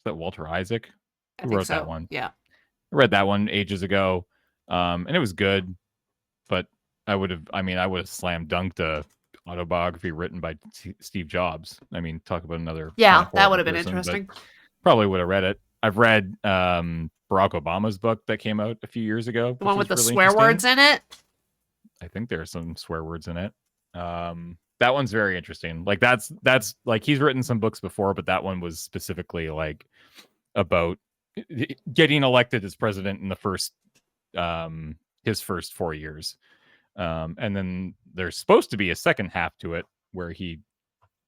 that Walter Isaac? I Who think wrote so. that one? Yeah. I read that one ages ago. And it was good, but I would have slam dunked a autobiography written by Steve Jobs. I mean, talk about another Yeah, that would horrible have been person, interesting. probably would have read it. I've read Barack Obama's book that came out a few years ago. The one with the really swear words in it? I think there's some swear words in it. That one's very interesting. Like that's like he's written some books before, but that one was specifically like about getting elected as president in the first his first 4 years. And then there's supposed to be a second half to it where he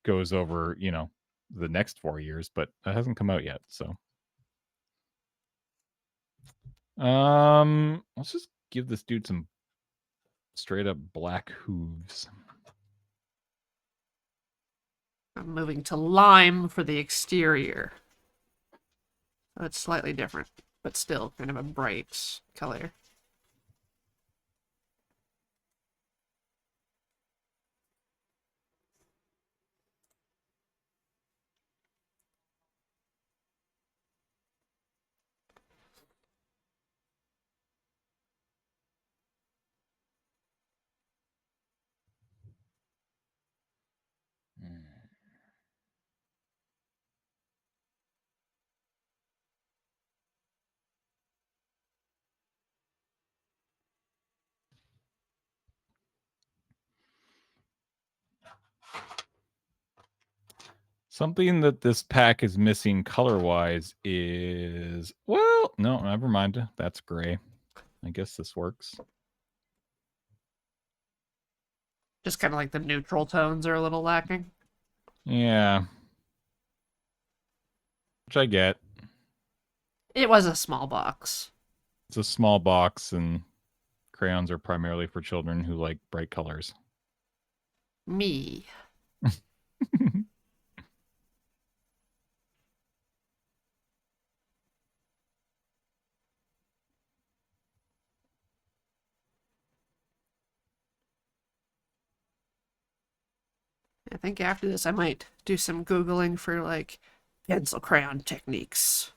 goes over, the next 4 years, but that hasn't come out yet. So, let's just give this dude some straight up black hooves. I'm moving to lime for the exterior. So it's slightly different, but still kind of a bright color. Something that this pack is missing color-wise is... Well, no, never mind. That's gray. I guess this works. Just kind of like the neutral tones are a little lacking. Yeah. Which I get. It was a small box. It's a small box, and crayons are primarily for children who like bright colors. Me. I think after this I might do some Googling for like pencil crayon techniques.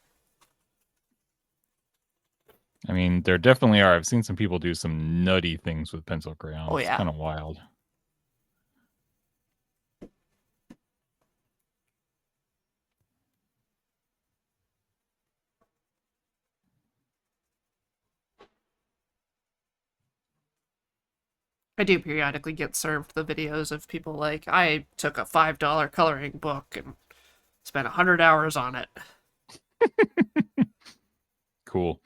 I mean, there definitely are. I've seen some people do some nutty things with pencil crayons. Oh, yeah. It's kind of wild. I do periodically get served the videos of people like, I took a $5 coloring book and spent 100 hours on it. Cool.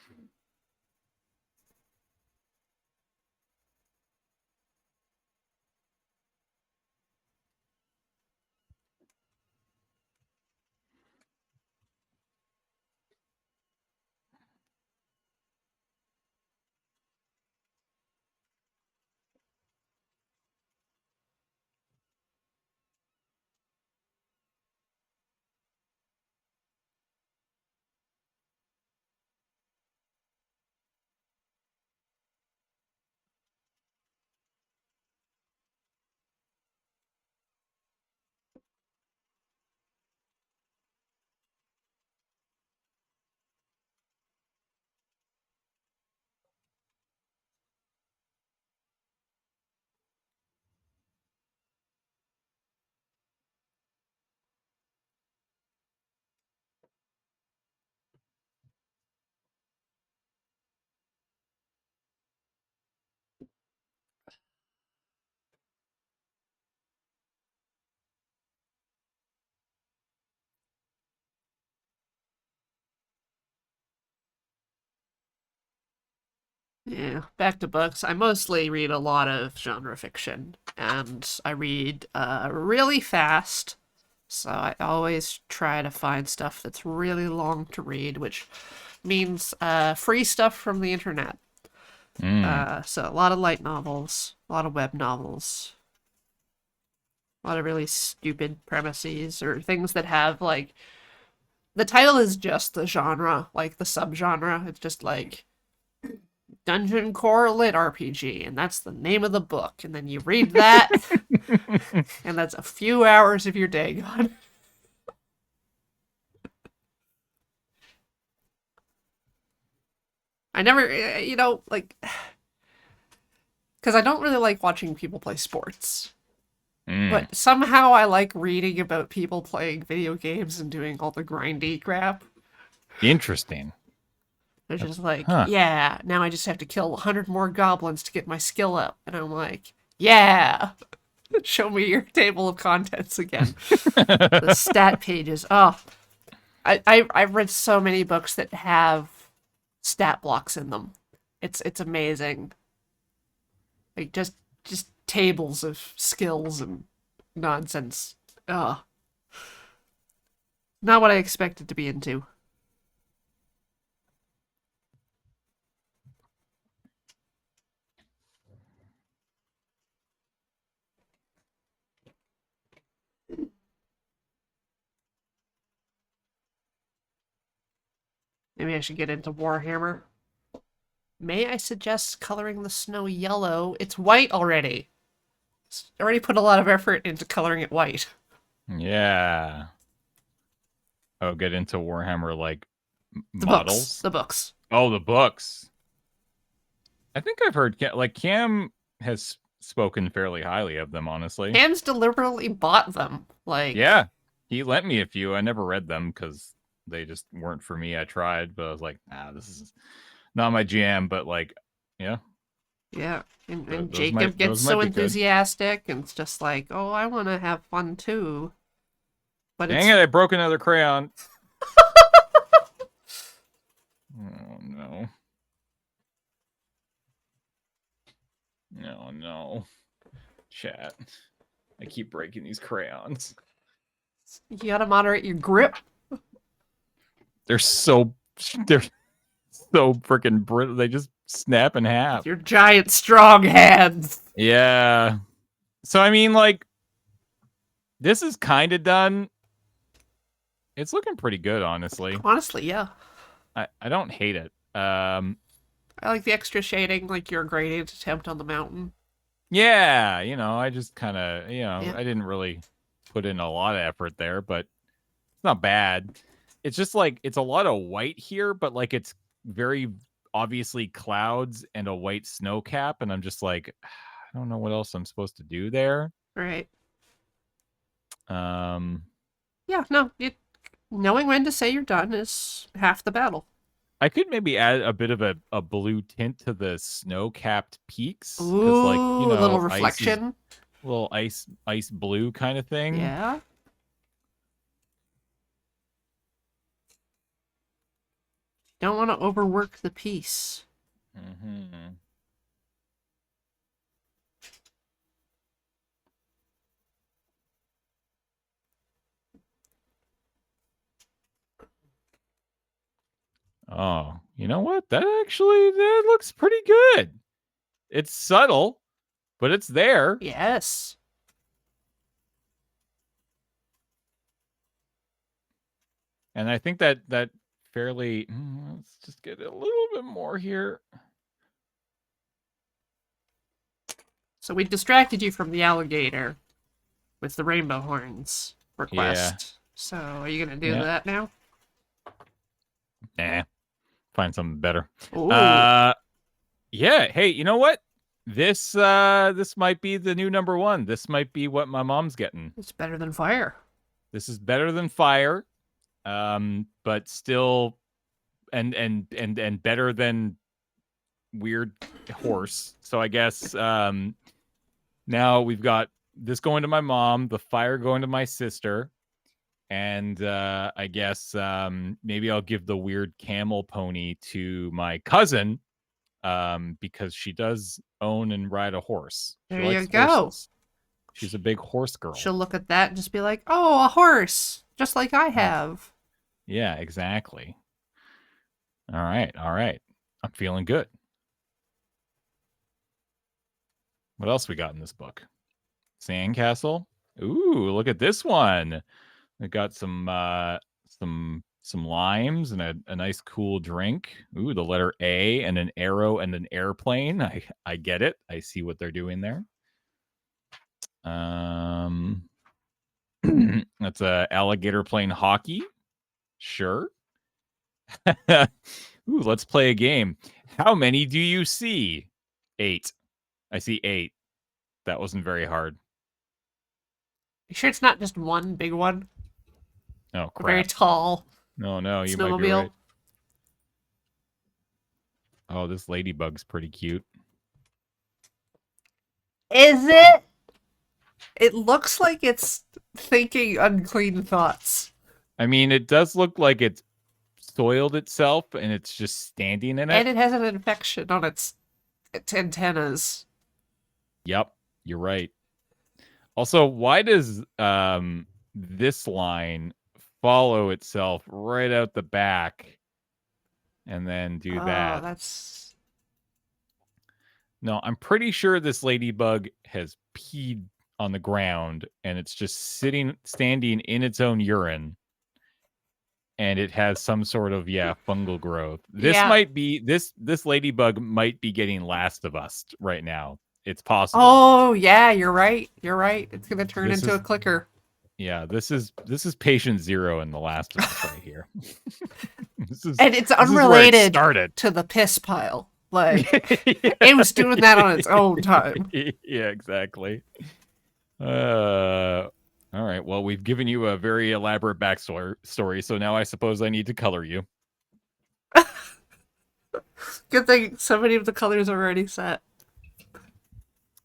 Yeah, back to books. I mostly read a lot of genre fiction, and I read really fast. So I always try to find stuff that's really long to read, which means free stuff from the internet. So a lot of light novels, a lot of web novels, a lot of really stupid premises or things that have like the title is just the genre, like the subgenre. It's just like Dungeon Core Lit RPG, and that's the name of the book. And then you read that, and that's a few hours of your day gone. I never, like, because I don't really like watching people play sports. But somehow I like reading about people playing video games and doing all the grindy crap. Interesting. They're just like, Huh. yeah, now I just have to kill 100 more goblins to get my skill up. And I'm like, yeah, show me your table of contents again. The stat pages. Oh, I've read so many books that have stat blocks in them. It's amazing. Like just tables of skills and nonsense. Oh, not what I expected to be into. Maybe I should get into Warhammer. May I suggest coloring the snow yellow? It's white already. It's already put a lot of effort into coloring it white. Yeah. Oh, get into Warhammer like The models. books. The books. Oh, the books. I think I've heard like Cam has spoken fairly highly of them, honestly. Cam's deliberately bought them. Like, Yeah, he lent me a few. I never read them because they just weren't for me. I tried, but I was like, nah, this is not my jam. But like, yeah, yeah. And those Jacob might- gets those might so be good. enthusiastic, and it's just like, oh, I want to have fun too. But Dang it! I broke another crayon. Oh no! No, no, chat. I keep breaking these crayons. you gotta moderate your grip. They're so freaking brittle. They just snap in half. Your giant strong hands. Yeah. So I mean, like, this is kind of done. It's looking pretty good, honestly. Honestly, yeah. I don't hate it. I like the extra shading, like your gradient attempt on the mountain. Yeah, I just kind of, Yeah. I didn't really put in a lot of effort there, but it's not bad. It's just like it's a lot of white here, but like it's very obviously clouds and a white snow cap, and I'm just like, I don't know what else I'm supposed to do there. Right. Um, Yeah, no, knowing when to say you're done is half the battle. I could maybe add a bit of a blue tint to the snow-capped peaks, Ooh, like, a little ice is reflection. little ice blue kind of thing. Yeah. Don't want to overwork the piece. Mm-hmm. Oh, you know what? That looks pretty good. It's subtle, but it's there. Yes. And I think that fairly. Let's just get a little bit more here. So we distracted you from the alligator with the rainbow horns request. So are you gonna do that now? Nah, find something better. Ooh. Yeah. Hey, you know what? This might be the new number one. This might be what my mom's getting. It's better than fire. This is better than fire, but still, and better than weird horse. So I guess now we've got this going to my mom, the fire going to my sister, and I guess maybe I'll give the weird camel pony to my cousin, because she does own and ride a horse. There you go. She's a big horse girl. She'll look at that and just be like, "Oh, a horse, just like I have." Yeah, exactly. All right. I'm feeling good. What else we got in this book? Sandcastle. Ooh, look at this one. We got some limes and a nice cool drink. Ooh, the letter A and an arrow and an airplane. I get it. I see what they're doing there. That's a alligator playing hockey. Sure. Ooh, let's play a game. How many do you see? 8. I see 8. That wasn't very hard. You sure it's not just one big one? Oh, crap. Very tall. No, you might be right. Oh, this ladybug's pretty cute. Is it? It looks like it's thinking unclean thoughts. I mean, it does look like it's soiled itself and it's just standing in it. And it has an infection on its antennas. Yep, you're right. Also, why does this line follow itself right out the back and then do that? That's... No, I'm pretty sure this ladybug has peed on the ground and it's just standing in its own urine, and it has some sort of fungal growth. This might be this ladybug might be getting Last of Us right now. It's possible. Oh yeah, you're right. It's gonna turn into a clicker. Yeah, this is patient 0 in The Last of Us right here. And it's unrelated to the piss pile. Like, it was doing that on its own time. Yeah, exactly. All right. Well, we've given you a very elaborate backstory, so now I suppose I need to color you. Good thing so many of the colors are already set.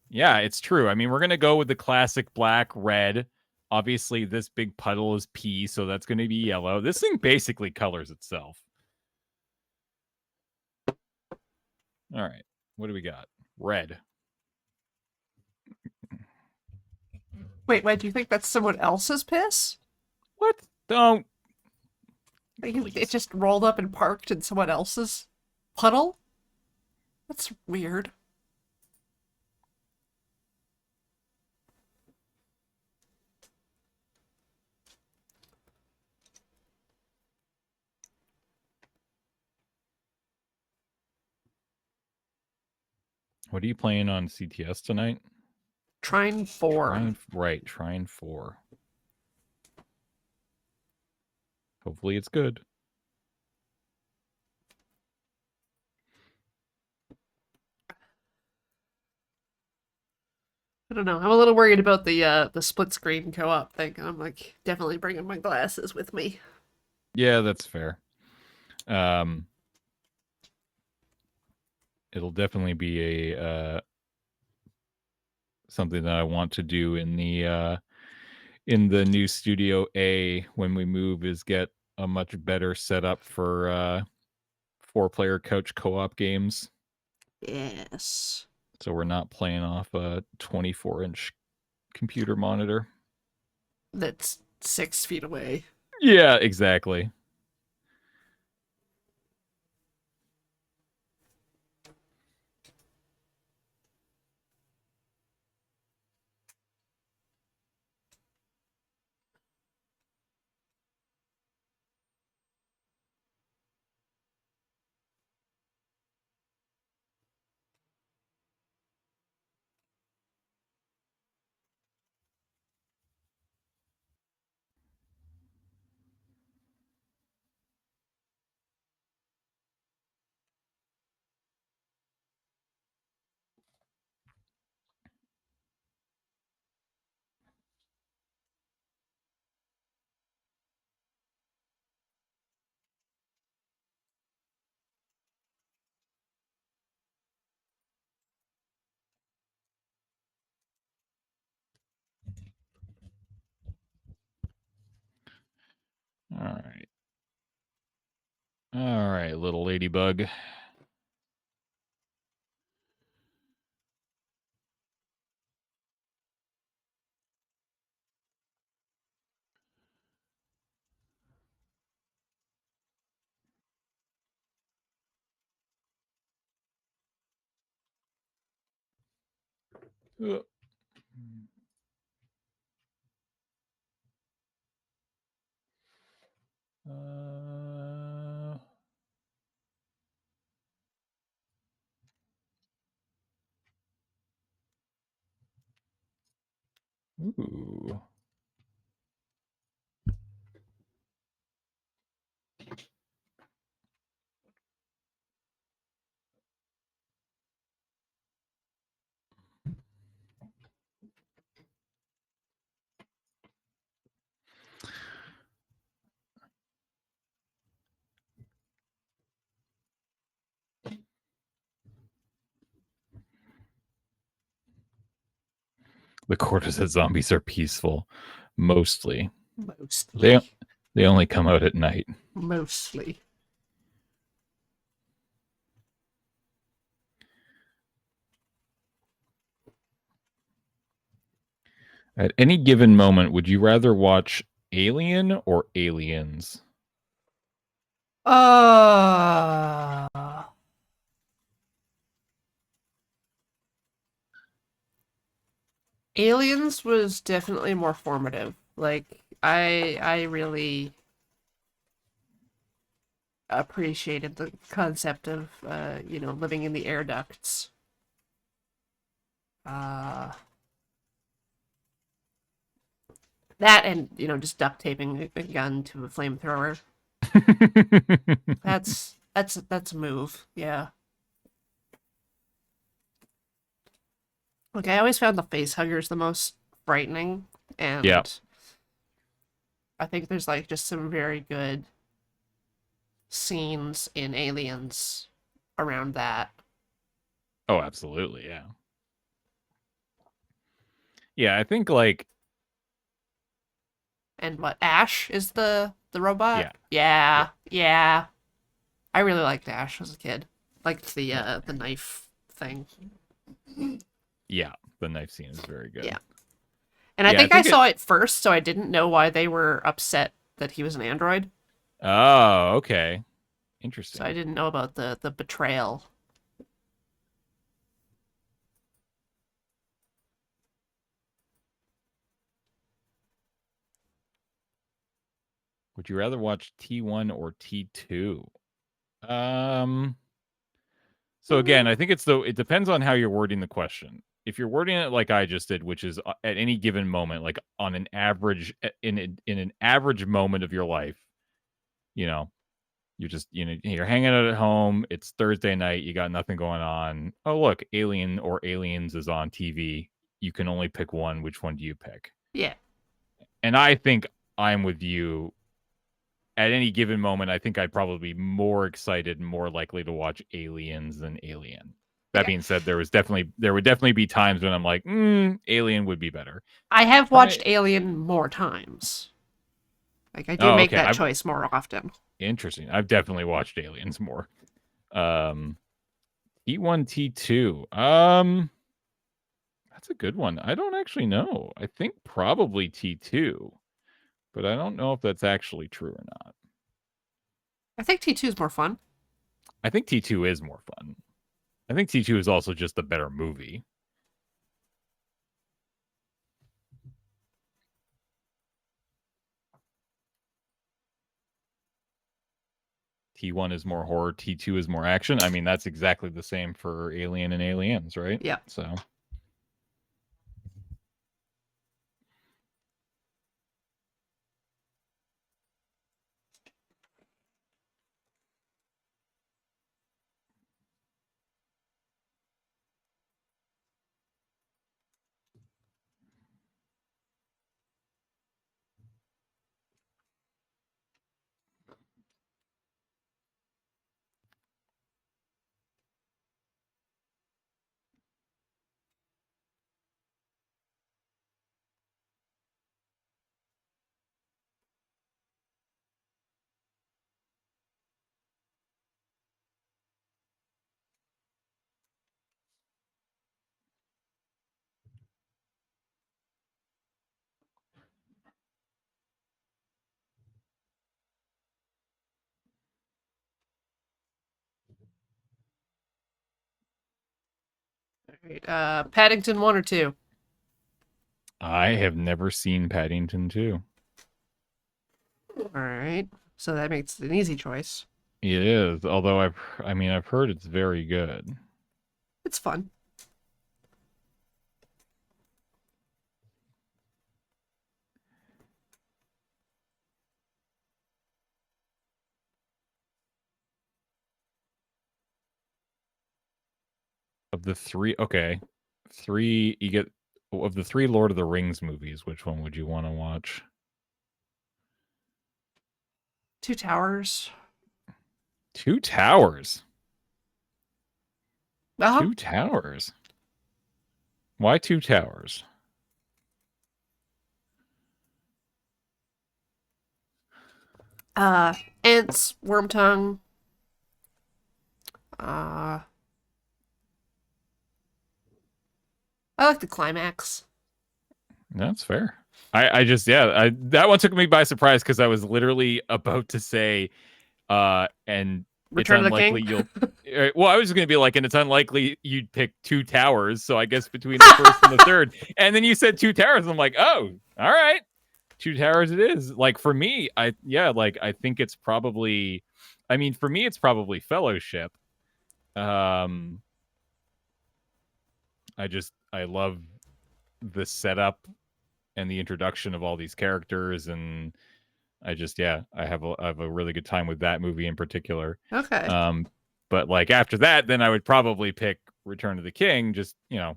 Yeah, it's true. I mean, we're gonna go with the classic black, red. Obviously, this big puddle is pea, so that's going to be yellow. This thing basically colors itself. All right. What do we got? Red. Wait, do you think that's someone else's piss? What? Don't. It just rolled up and parked in someone else's puddle? That's weird. What are you playing on CTS tonight? Trine 4. Trine 4. Hopefully it's good. I don't know. I'm a little worried about the split screen co-op thing. I'm like definitely bringing my glasses with me. Yeah, that's fair. it'll definitely be a something that I want to do in the new Studio A when we move, is get a much better setup for 4-player couch co-op games. Yes. So we're not playing off a 24-inch computer monitor. That's 6 feet away. Yeah, exactly. All right, little ladybug. Uh. Ooh. The Cortazet zombies are peaceful, mostly. They only come out at night. Mostly. At any given moment, would you rather watch Alien or Aliens? Aliens was definitely more formative. Like I really appreciated the concept of living in the air ducts. That and just duct taping a gun to a flamethrower. That's a move. Yeah. Like I always found the face huggers the most frightening, and Yeah. I think there's like just some very good scenes in Aliens around that. Oh, absolutely, yeah. Yeah, I think like And what, Ash is the robot? Yeah. Yeah. I really liked Ash as a kid. Liked the knife thing. Yeah, the knife scene is very good. Yeah. And I think I saw it first, so I didn't know why they were upset that he was an android. Oh, okay. Interesting. So I didn't know about the betrayal. Would you rather watch T1 or T2? So again, I think it depends on how you're wording the question. If you're wording it like I just did, which is at any given moment, like on an average in an average moment of your life, you're just you're hanging out at home, it's Thursday night, you got nothing going on. Oh, look, Alien or Aliens is on TV. You can only pick one. Which one do you pick? Yeah. And I think I'm with you. At any given moment, I think I'd probably be more excited and more likely to watch Aliens than Alien. That being said, there would definitely be times when I'm like, Alien would be better. I have watched Alien more times. Like, I do make that choice more often. Interesting. I've definitely watched Aliens more. T1, T2. That's a good one. I don't actually know. I think probably T2, but I don't know if that's actually true or not. I think T2 is more fun. I think T2 is more fun. I think T2 is also just a better movie. T1 is more horror, T2 is more action. I mean, that's exactly the same for Alien and Aliens, right? Yeah. So. All right, Paddington 1 or 2? I have never seen Paddington 2. All right. So that makes it an easy choice. It is, although I've heard it's very good. It's fun. Of the three, you get of the 3 Lord of the Rings movies, which one would you want to watch? Two Towers. Two Towers. Uh-huh. 2 Towers. Why 2 Towers? Ants, Wormtongue. I like the climax. That's fair. I just that one took me by surprise because I was literally about to say and Return it's of the unlikely King? you'll well, I was going to be like, and it's unlikely you'd pick 2 Towers, so I guess between the first and the third. And then you said 2 Towers, and I'm like, oh, all right. 2 Towers it is. Like for me, I think it's probably, I mean, for me it's probably Fellowship. I love the setup and the introduction of all these characters, and I have a really good time with that movie in particular. Okay. But like after that, then I would probably pick Return of the King. Just, you know,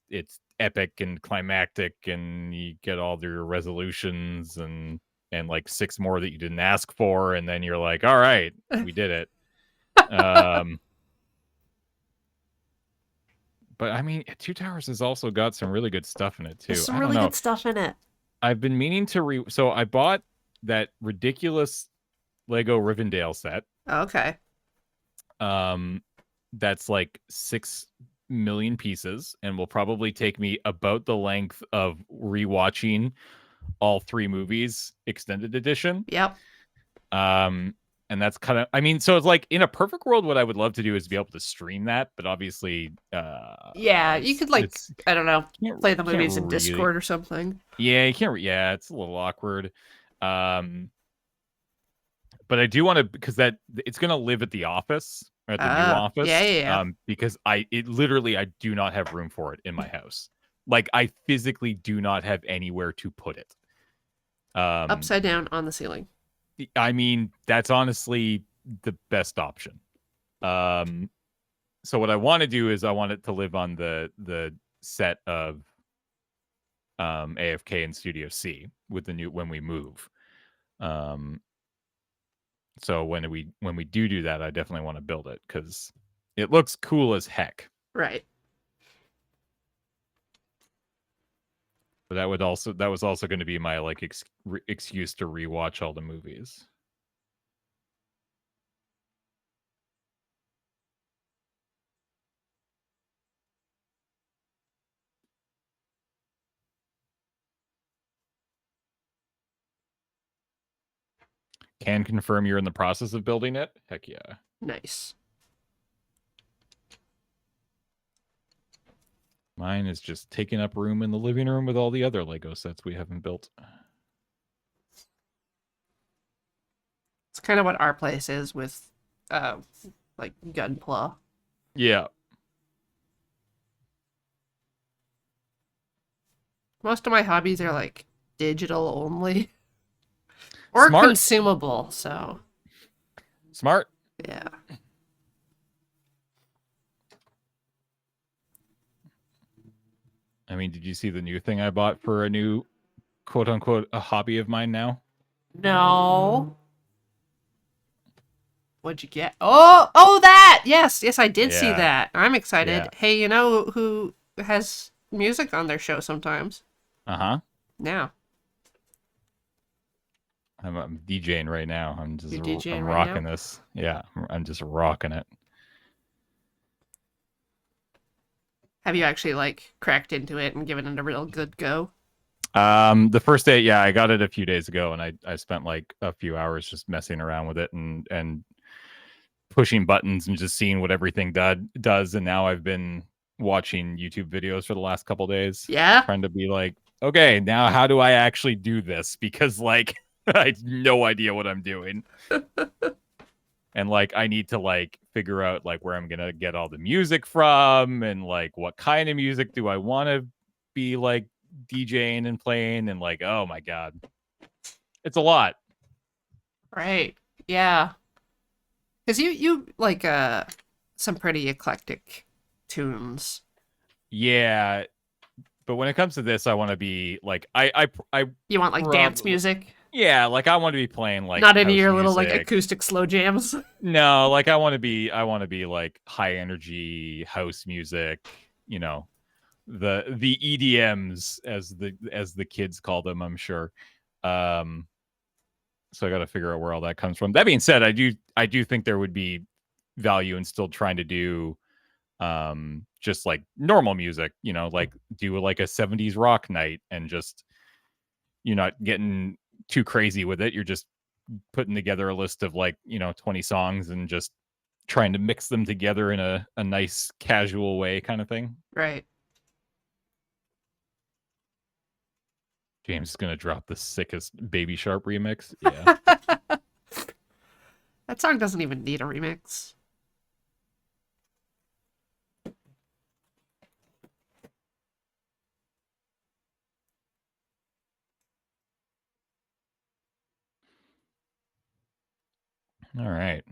it's epic and climactic, and you get all your resolutions and like 6 more that you didn't ask for, and then you're like, all right, we did it. But I mean, 2 Towers has also got some really good stuff in it too. There's some really good stuff in it. I've been meaning to so I bought that ridiculous Lego Rivendell set. Okay. That's like 6 million pieces and will probably take me about the length of rewatching all 3 movies extended edition. Yep. And that's kind of, I mean, so it's like in a perfect world, what I would love to do is be able to stream that, but obviously, yeah, you could like, I don't know, play the movies in Discord or something. Yeah, you can't. Yeah, it's a little awkward. But I do want to, because that it's going to live at the office, or at the new office. Yeah. Because I do not have room for it in my house. Like I physically do not have anywhere to put it. Upside down on the ceiling. I mean, that's honestly the best option. So what I want to do is I want it to live on the set of AFK and Studio C with when we move. So when we do that, I definitely want to build it because it looks cool as heck. Right. But that was also going to be my like excuse to rewatch all the movies. Can confirm you're in the process of building it. Heck yeah. Nice. Mine is just taking up room in the living room with all the other Lego sets we haven't built. It's kind of what our place is with, like Gunpla. Yeah. Most of my hobbies are like digital only or Smart. consumable. So Smart. yeah. I mean, did you see the new thing I bought for a new quote unquote a hobby of mine now? No. What'd you get? Oh, that! Yes, I did see Yeah. that. I'm excited. Yeah. Hey, you know who has music on their show sometimes? Uh-huh. Yeah. I'm DJing right now. I'm DJing right rocking now? this. Yeah, I'm just rocking it. Have you actually like cracked into it and given it a real good go? The first day, yeah, I got it a few days ago, and I spent like a few hours just messing around with it and pushing buttons and just seeing what everything does. And now I've been watching YouTube videos for the last couple days, Yeah. trying to be like, okay, now how do I actually do this? Because like I have no idea what I'm doing. And like I need to like figure out like where I'm gonna get all the music from, and like what kind of music do I want to be like DJing and playing, and like, oh my god, it's a lot. Right. Yeah. Because you like some pretty eclectic tunes. Yeah, but when it comes to this, I want to be like I You want like dance music? yeah, like I want to be playing like Not any of house your little like music. acoustic slow jams. No, like I want to be like high energy house music, you know, the EDMs as the kids call them, I'm sure. So I got to figure out where all that comes from. That being said, I do think there would be value in still trying to do just like normal music, you know, like do like a 70s rock night, and just you're not getting too crazy with it. You're just putting together a list of like, you know, 20 songs and just trying to mix them together in a nice casual way kind of thing. Right. James is gonna drop the sickest Baby Sharp remix. Yeah. That song doesn't even need a remix. All right.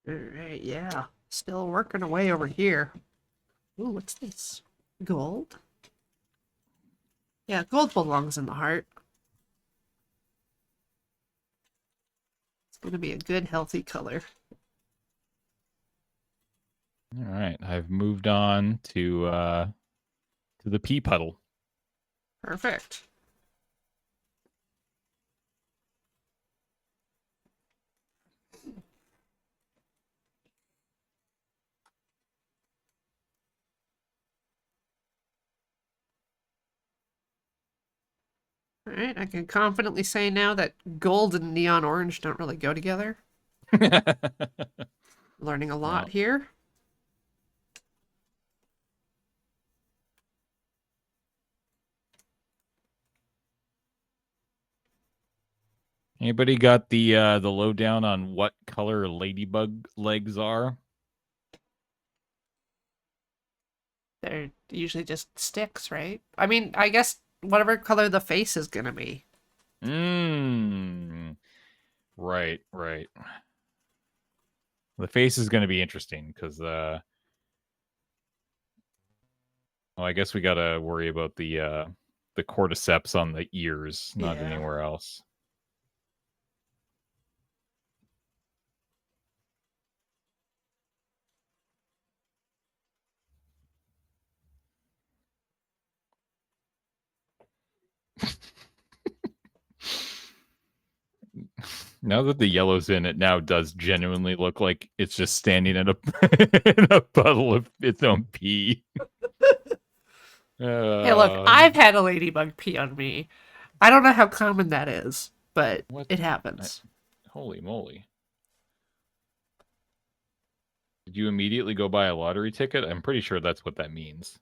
All right, yeah. Still working away over here. Ooh, what's this? Gold? Yeah, gold belongs in the heart. It's gonna be a good, healthy color. All right. I've moved on to the pea puddle. Perfect. All right, I can confidently say now that gold and neon orange don't really go together. Learning a lot Well, here. anybody got the lowdown on what color ladybug legs are? They're usually just sticks, right? I mean, I guess whatever color the face is gonna be. Right, right. The face is going to be interesting because well, I guess we got to worry about the the cordyceps on the ears, not Yeah. anywhere else. Now that the yellow's in, it now does genuinely look like it's just standing in a in a puddle of its own pee. Hey, look, I've had a ladybug pee on me. I don't know how common that is, but What? it happens. Holy moly. Did you immediately go buy a lottery ticket? I'm pretty sure that's what that means.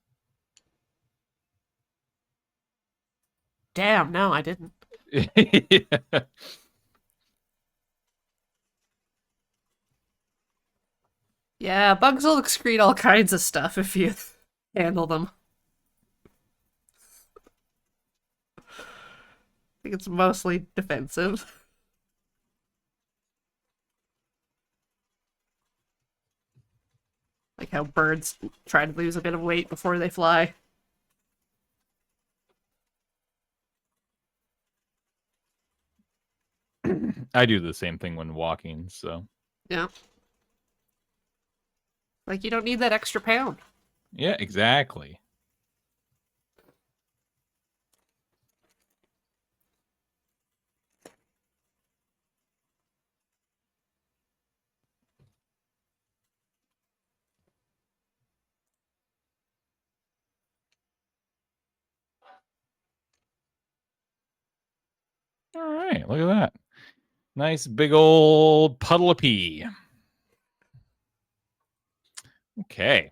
Damn, no, I didn't. Yeah. Yeah, bugs will excrete all kinds of stuff if you handle them. I think it's mostly defensive. Like how birds try to lose a bit of weight before they fly. I do the same thing when walking, so. Yeah. Like you don't need that extra pound. Yeah, exactly. All right, look at that. Nice big old puddle of pee. Okay.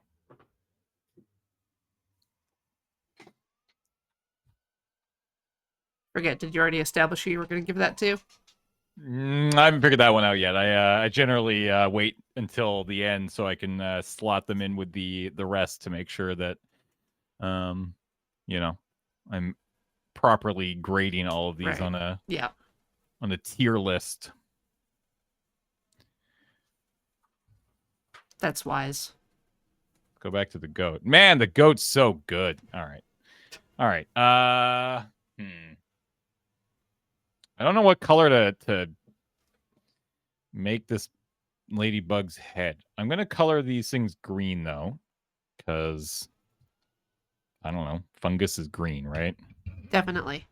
Forget, did you already establish who you were going to give that to? I haven't figured that one out yet. I generally wait until the end so I can slot them in with the rest to make sure that you know, I'm properly grading all of these Right. Yeah. on a tier list. That's wise. Go back to the goat. Man, the goat's so good. All right. All right. I don't know what color to make this ladybug's head. I'm going to color these things green though, because I don't know. Fungus is green, right? Definitely.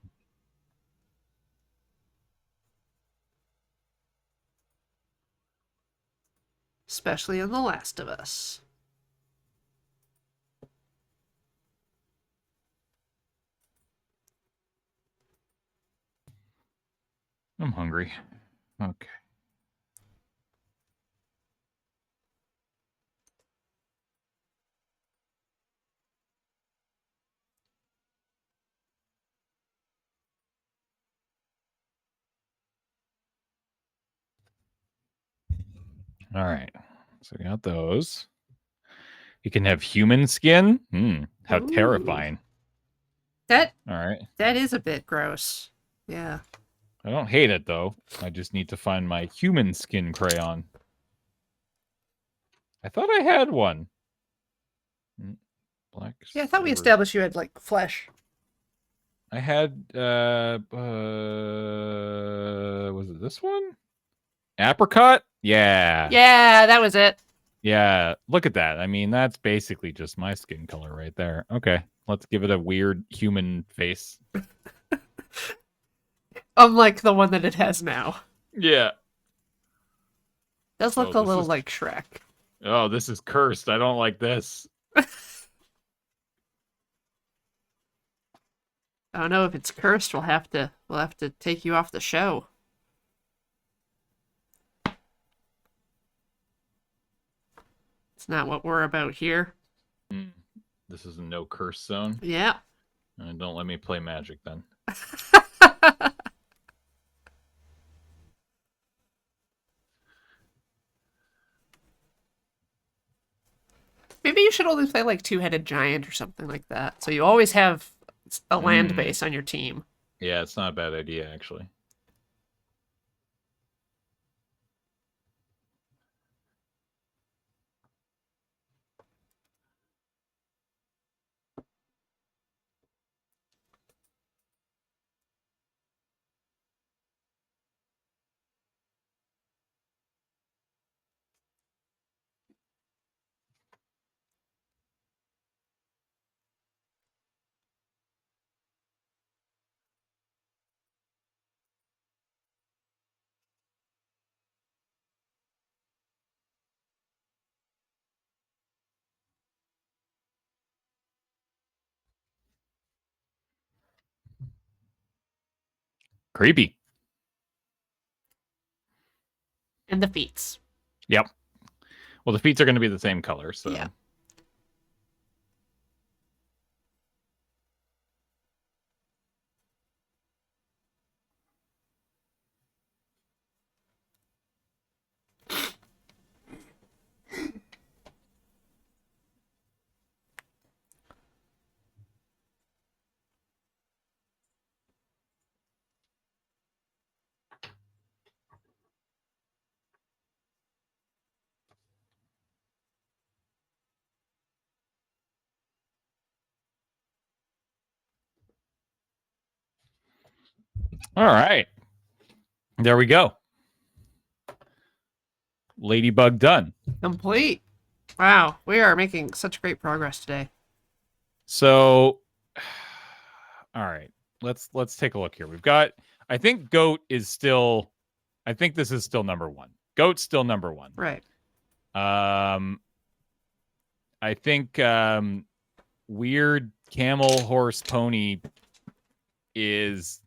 Especially in The Last of Us. I'm hungry. Okay. All right. So we got those. You can have human skin. How Ooh. terrifying. That All right. That is a bit gross. Yeah. I don't hate it though. I just need to find my human skin crayon. I thought I had one. Black. Yeah, I thought we silver. established you had like flesh. I had was it this one? Apricot? Yeah. Yeah, that was it. Yeah. Look at that. I mean, that's basically just my skin color right there. Okay. Let's give it a weird human face. Unlike the one that it has now. Yeah. Does look Oh, a little is- like Shrek. Oh, this is cursed. I don't like this. I don't know if it's cursed. We'll have to take you off the show. It's not what we're about here. This is a no curse zone. Yeah. Don't let me play Magic then. Maybe you should only play like Two-Headed Giant or something like that. So you always have a land base on your team. Yeah, it's not a bad idea actually. Creepy. And the feet. Yep. Well, the feet are going to be the same color, so. Yeah. All right. There we go. Ladybug done. Complete. Wow, we are making such great progress today. So, all right. Let's take a look here. We've got. I think goat is still. I think this is still number one. Goat's still number one. Right. I think weird camel horse pony is.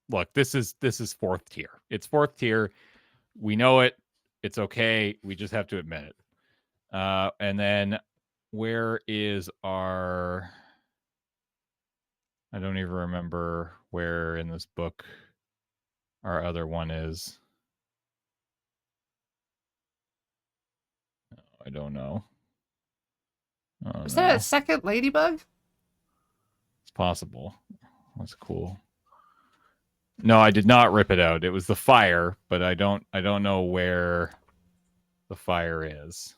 Look, this is fourth tier. It's fourth tier. We know it. It's okay. We just have to admit it. And then where is our... I don't even remember where in this book our other one is. I don't know. Oh, Is no. that a second ladybug? It's possible. That's cool. No, I did not rip it out. It was the fire, but I don't know where the fire is.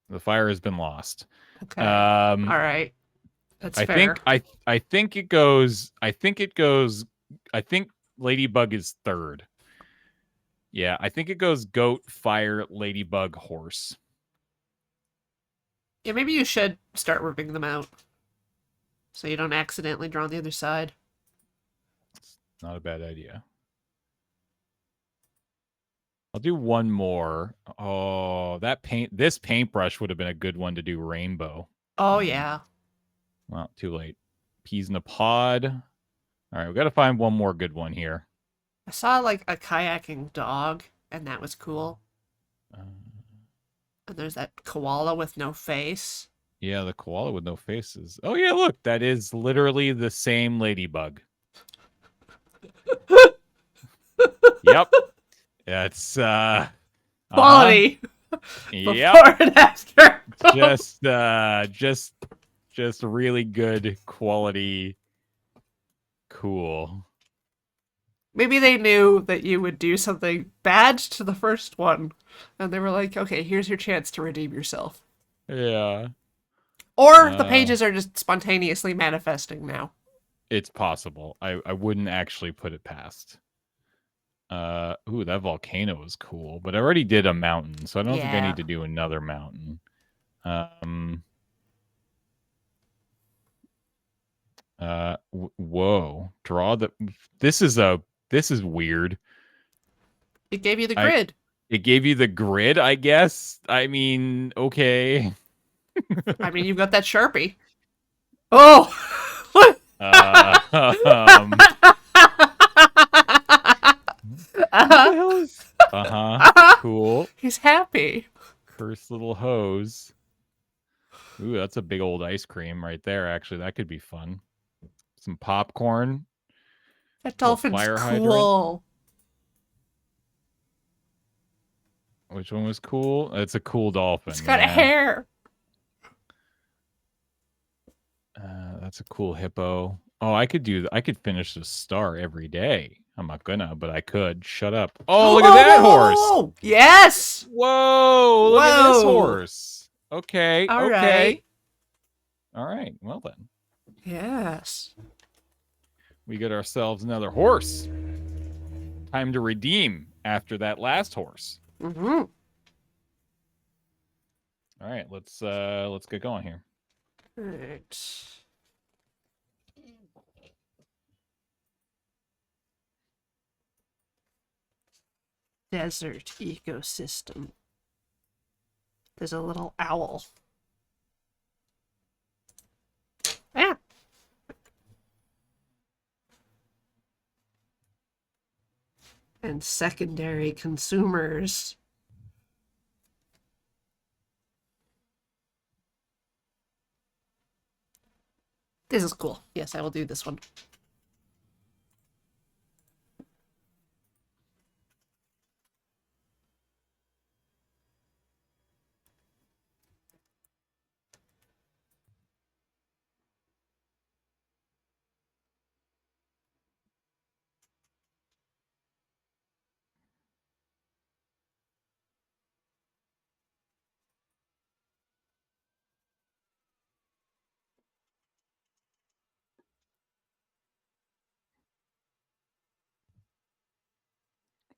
The fire has been lost. Okay. All right. That's fair. I think it goes I think Ladybug is third. Yeah, I think it goes goat, fire, ladybug, horse. Yeah, maybe you should start ripping them out. So you don't accidentally draw on the other side. Not a bad idea. I'll do one more. Oh, this paintbrush would have been a good one to do rainbow. Oh, yeah. Well, too late. Peas in a pod. All right, we got to find one more good one here. I saw, like, a kayaking dog, and that was cool. And there's that koala with no face. Yeah, the koala with no faces. Oh, yeah, look. That is literally the same ladybug. Yep. That's, Quality. Yep. Before and after. just really good quality. Cool. Maybe they knew that you would do something bad to the first one, and they were like, okay, here's your chance to redeem yourself. Yeah. Or the pages are just spontaneously manifesting now. It's possible. I wouldn't actually put it past. Ooh, that volcano is cool, but I already did a mountain, so I don't think I need to do another mountain. Whoa. This is weird. It gave you the grid. It gave you the grid, I guess. I mean, okay. I mean, you've got that Sharpie. Oh! Cool. He's happy. Cursed little hose. Ooh, that's a big old ice cream right there. Actually, that could be fun. Some popcorn. That dolphin's fire cool. Hydrant. Which one was cool? It's a cool dolphin. It's got a hair. That's a cool hippo. Oh, I could finish this star every day. I'm not gonna, but I could. Shut up. Oh, look at that horse. Yes. Whoa, look at this horse. Okay. All okay. right. All right. Well then. Yes. We get ourselves another horse. Time to redeem after that last horse. Mm-hmm. All right, let's get going here. All right. Desert ecosystem. There's a little owl. and secondary consumers. This is cool. Yes, I will do this one.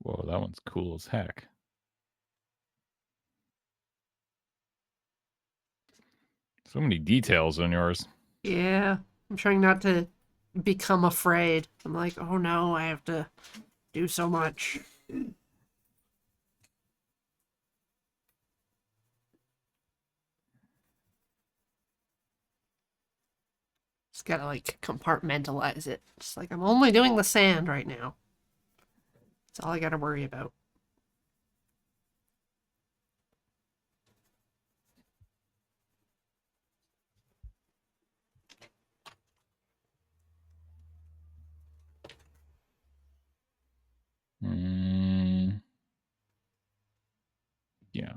Whoa, that one's cool as heck. So many details on yours. Yeah, I'm trying not to become afraid. I'm like, oh no, I have to do so much. Just gotta like compartmentalize it. Just like I'm only doing the sand right now. That's all I gotta worry about. Yeah.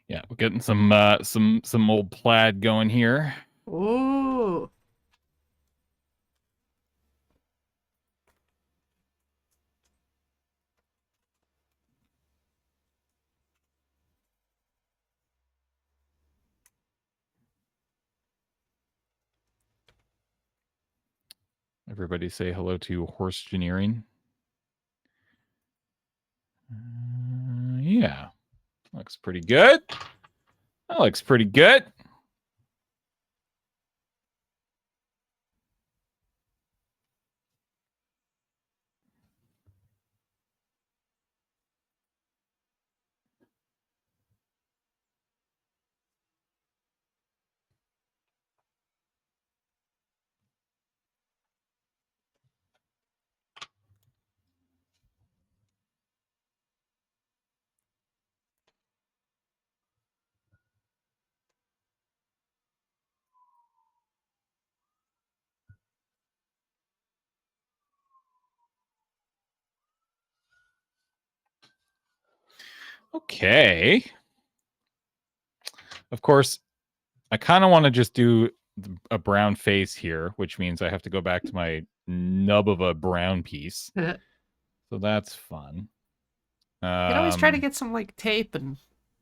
Yeah, we're getting some old plaid going here. Ooh. Everybody say hello to horse engineering. Yeah, looks pretty good. That looks pretty good. Okay. Of course, I kind of want to just do a brown face here, which means I have to go back to my nub of a brown piece. So that's fun. You can always try to get some like tape and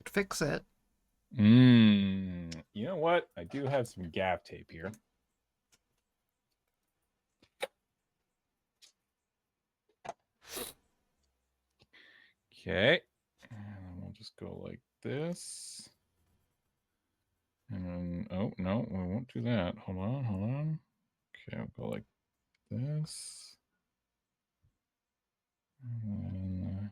fix it. You know what? I do have some gaff tape here. Okay. And we'll just go like this. And then, oh, no, we won't do that. Hold on. Okay, I'll go like this. And then,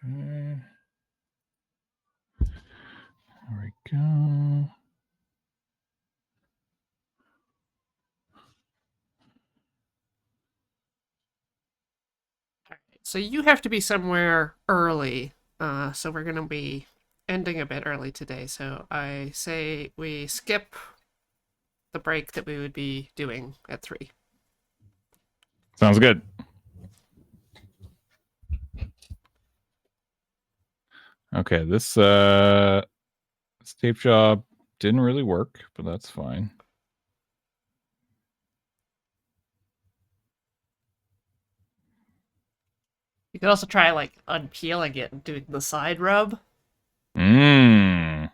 okay. There we go. So you have to be somewhere early. So we're gonna be ending a bit early today. So I say we skip the break that we would be doing at 3. Sounds good. Okay, this tape job didn't really work, but that's fine. You could also try like unpeeling it and doing the side rub. Mmm.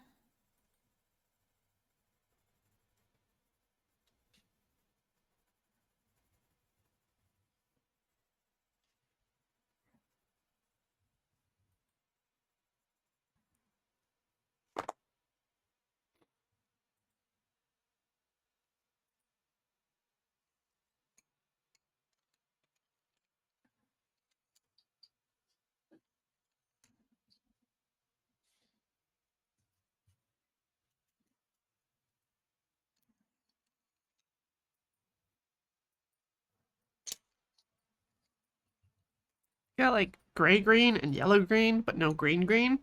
Got like gray green and yellow green, but no green green.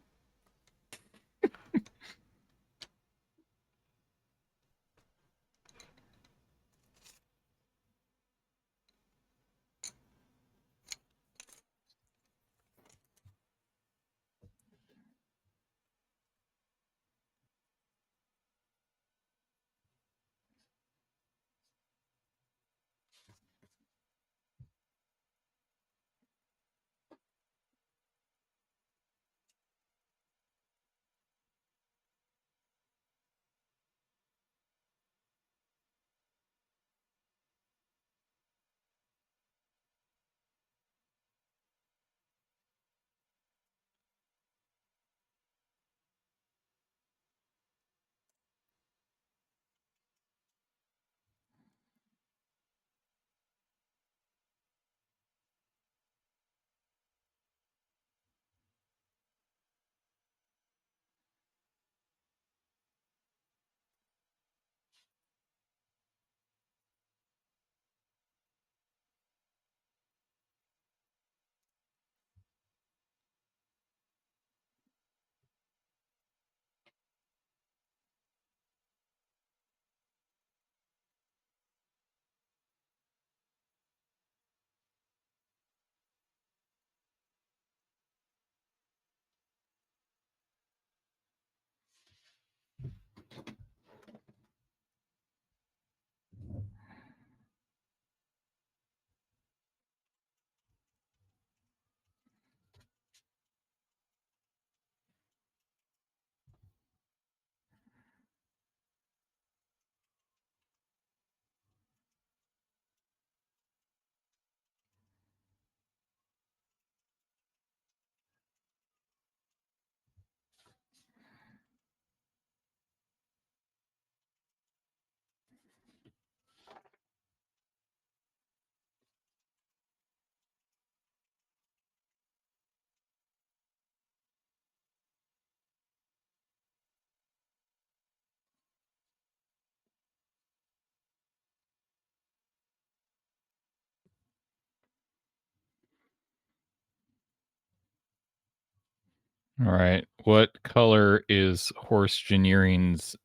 All right. What color is Horse Janeering's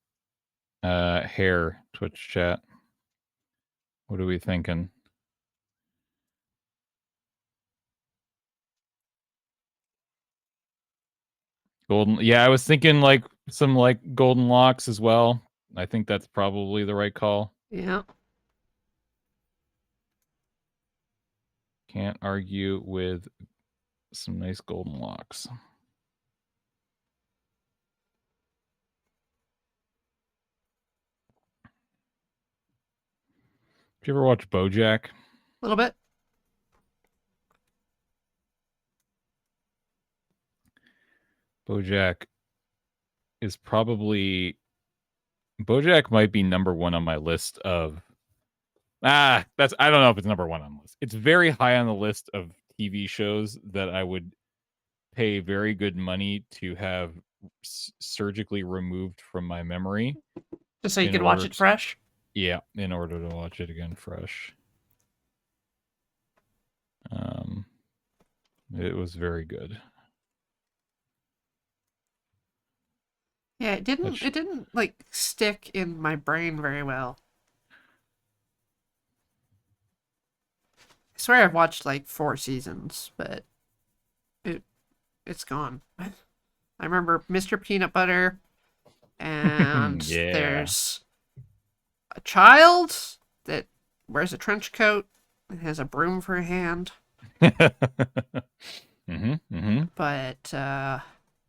hair? Twitch chat. What are we thinking? Golden. Yeah, I was thinking like some like golden locks as well. I think that's probably the right call. Yeah. Can't argue with some nice golden locks. Did you ever watch BoJack? A little bit. BoJack is probably BoJack might be number one on my list of that's I don't know if it's number one on the list. It's very high on the list of TV shows that I would pay very good money to have surgically removed from my memory. Just so you can watch it fresh? Yeah, in order to watch it again fresh. It was very good. Yeah, it didn't like stick in my brain very well. I swear I've watched like 4 seasons, but it's gone. I remember Mr. Peanut Butter, and Yeah. there's a child that wears a trench coat and has a broom for a hand. But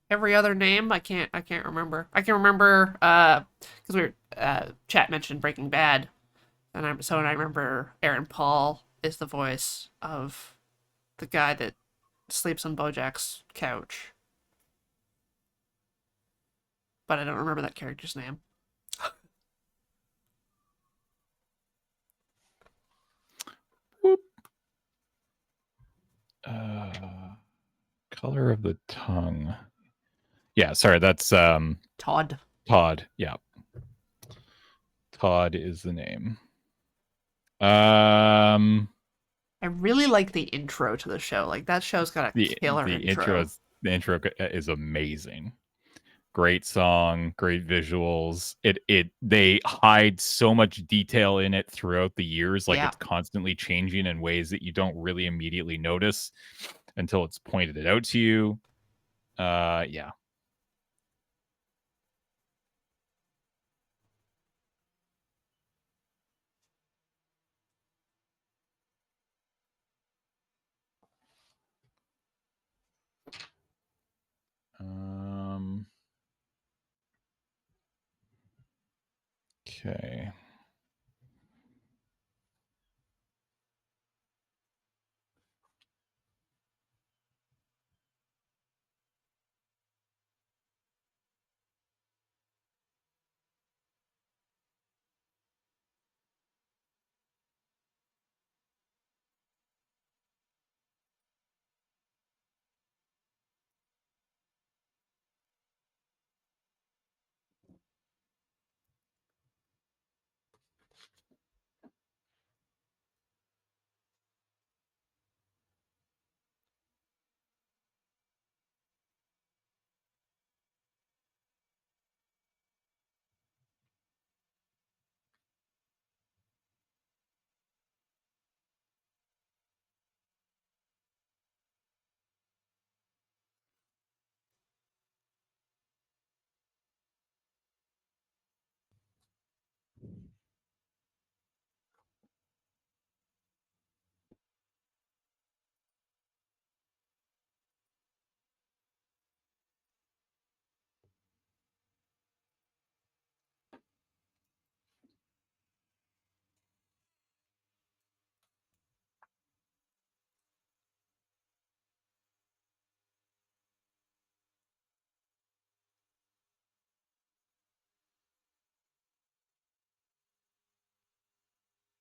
every other name I can't remember. I can remember because chat mentioned Breaking Bad, and I remember Aaron Paul is the voice of the guy that sleeps on Bojack's couch, but I don't remember that character's name. Color of the tongue. Yeah, sorry, that's Todd. Todd. Yeah. Todd is the name. I really like the intro to the show. Like that show's got a killer intro. The intro is amazing. Great song, great visuals. They hide so much detail in it throughout the years. Like it's constantly changing in ways that you don't really immediately notice until it's pointed out to you. Yeah. Okay.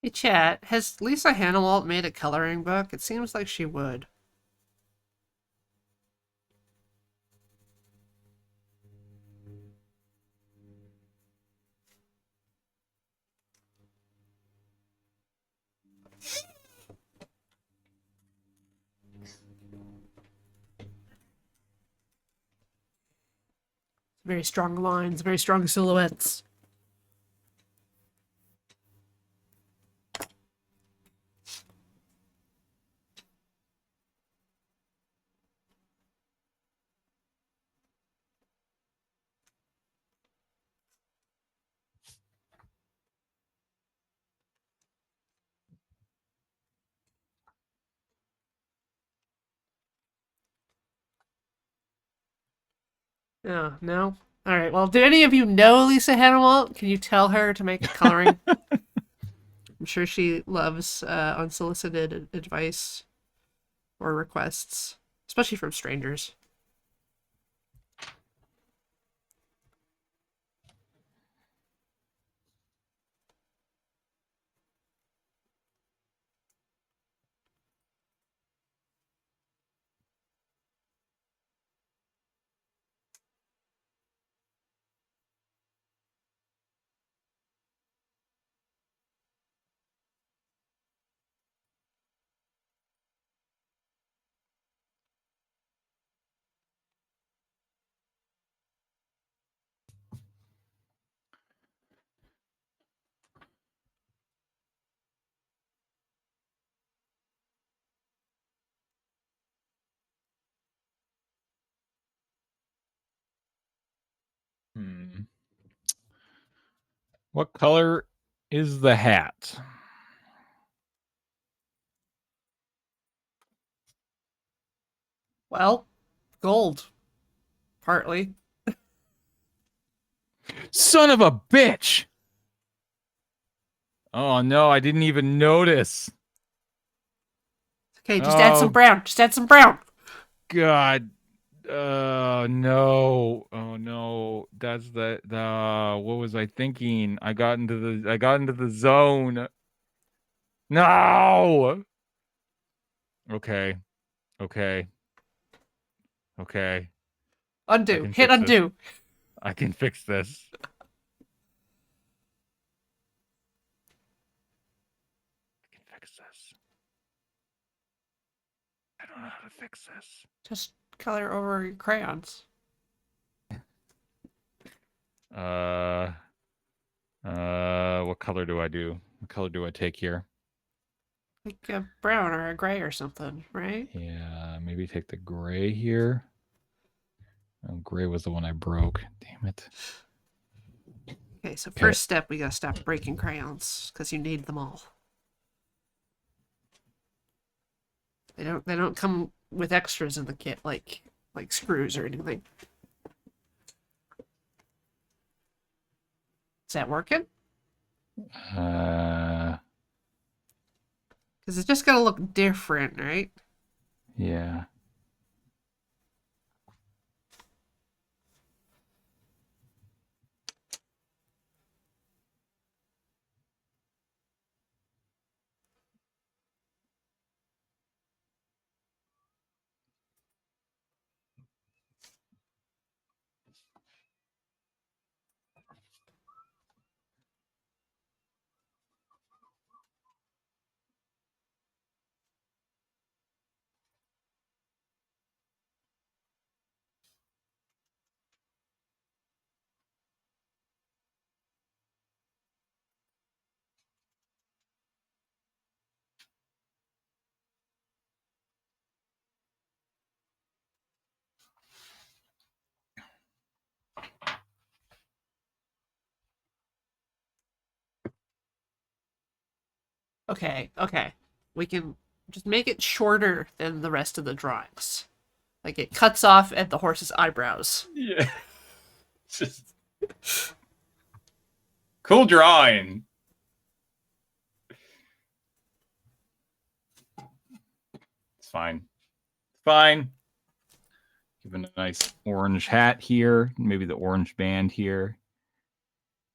Hey chat, has Lisa Hannawalt made a coloring book? It seems like she would. Very strong lines, very strong silhouettes. Oh, no? Alright, well, do any of you know Lisa Hannawalt? Can you tell her to make a coloring? I'm sure she loves unsolicited advice or requests, especially from strangers. What color is the hat? Well, gold. Partly. Son of a bitch! Oh no, I didn't even notice. Okay, just add some brown. Just add some brown. God. No. Oh no. That's the what was I thinking? I got into the zone. No. Okay. Okay. Okay. Undo. can Hit fix this. undo. I can fix this. I can fix this. I don't know how to fix this. Just color over your crayons. What color do I do? What color do I take here? Like a brown or a gray or something, right? Yeah, maybe take the gray here. Oh, gray was the one I broke. Damn it. Okay, so first step, we gotta stop breaking crayons, because you need them all. They don't come with extras in the kit, like screws or anything. Is that working? Because it's just gonna look different, right? Yeah. Okay, okay. We can just make it shorter than the rest of the drawings. Like it cuts off at the horse's eyebrows. Yeah. Just cool drawing. It's fine. Fine. Give it a nice orange hat here, maybe the orange band here.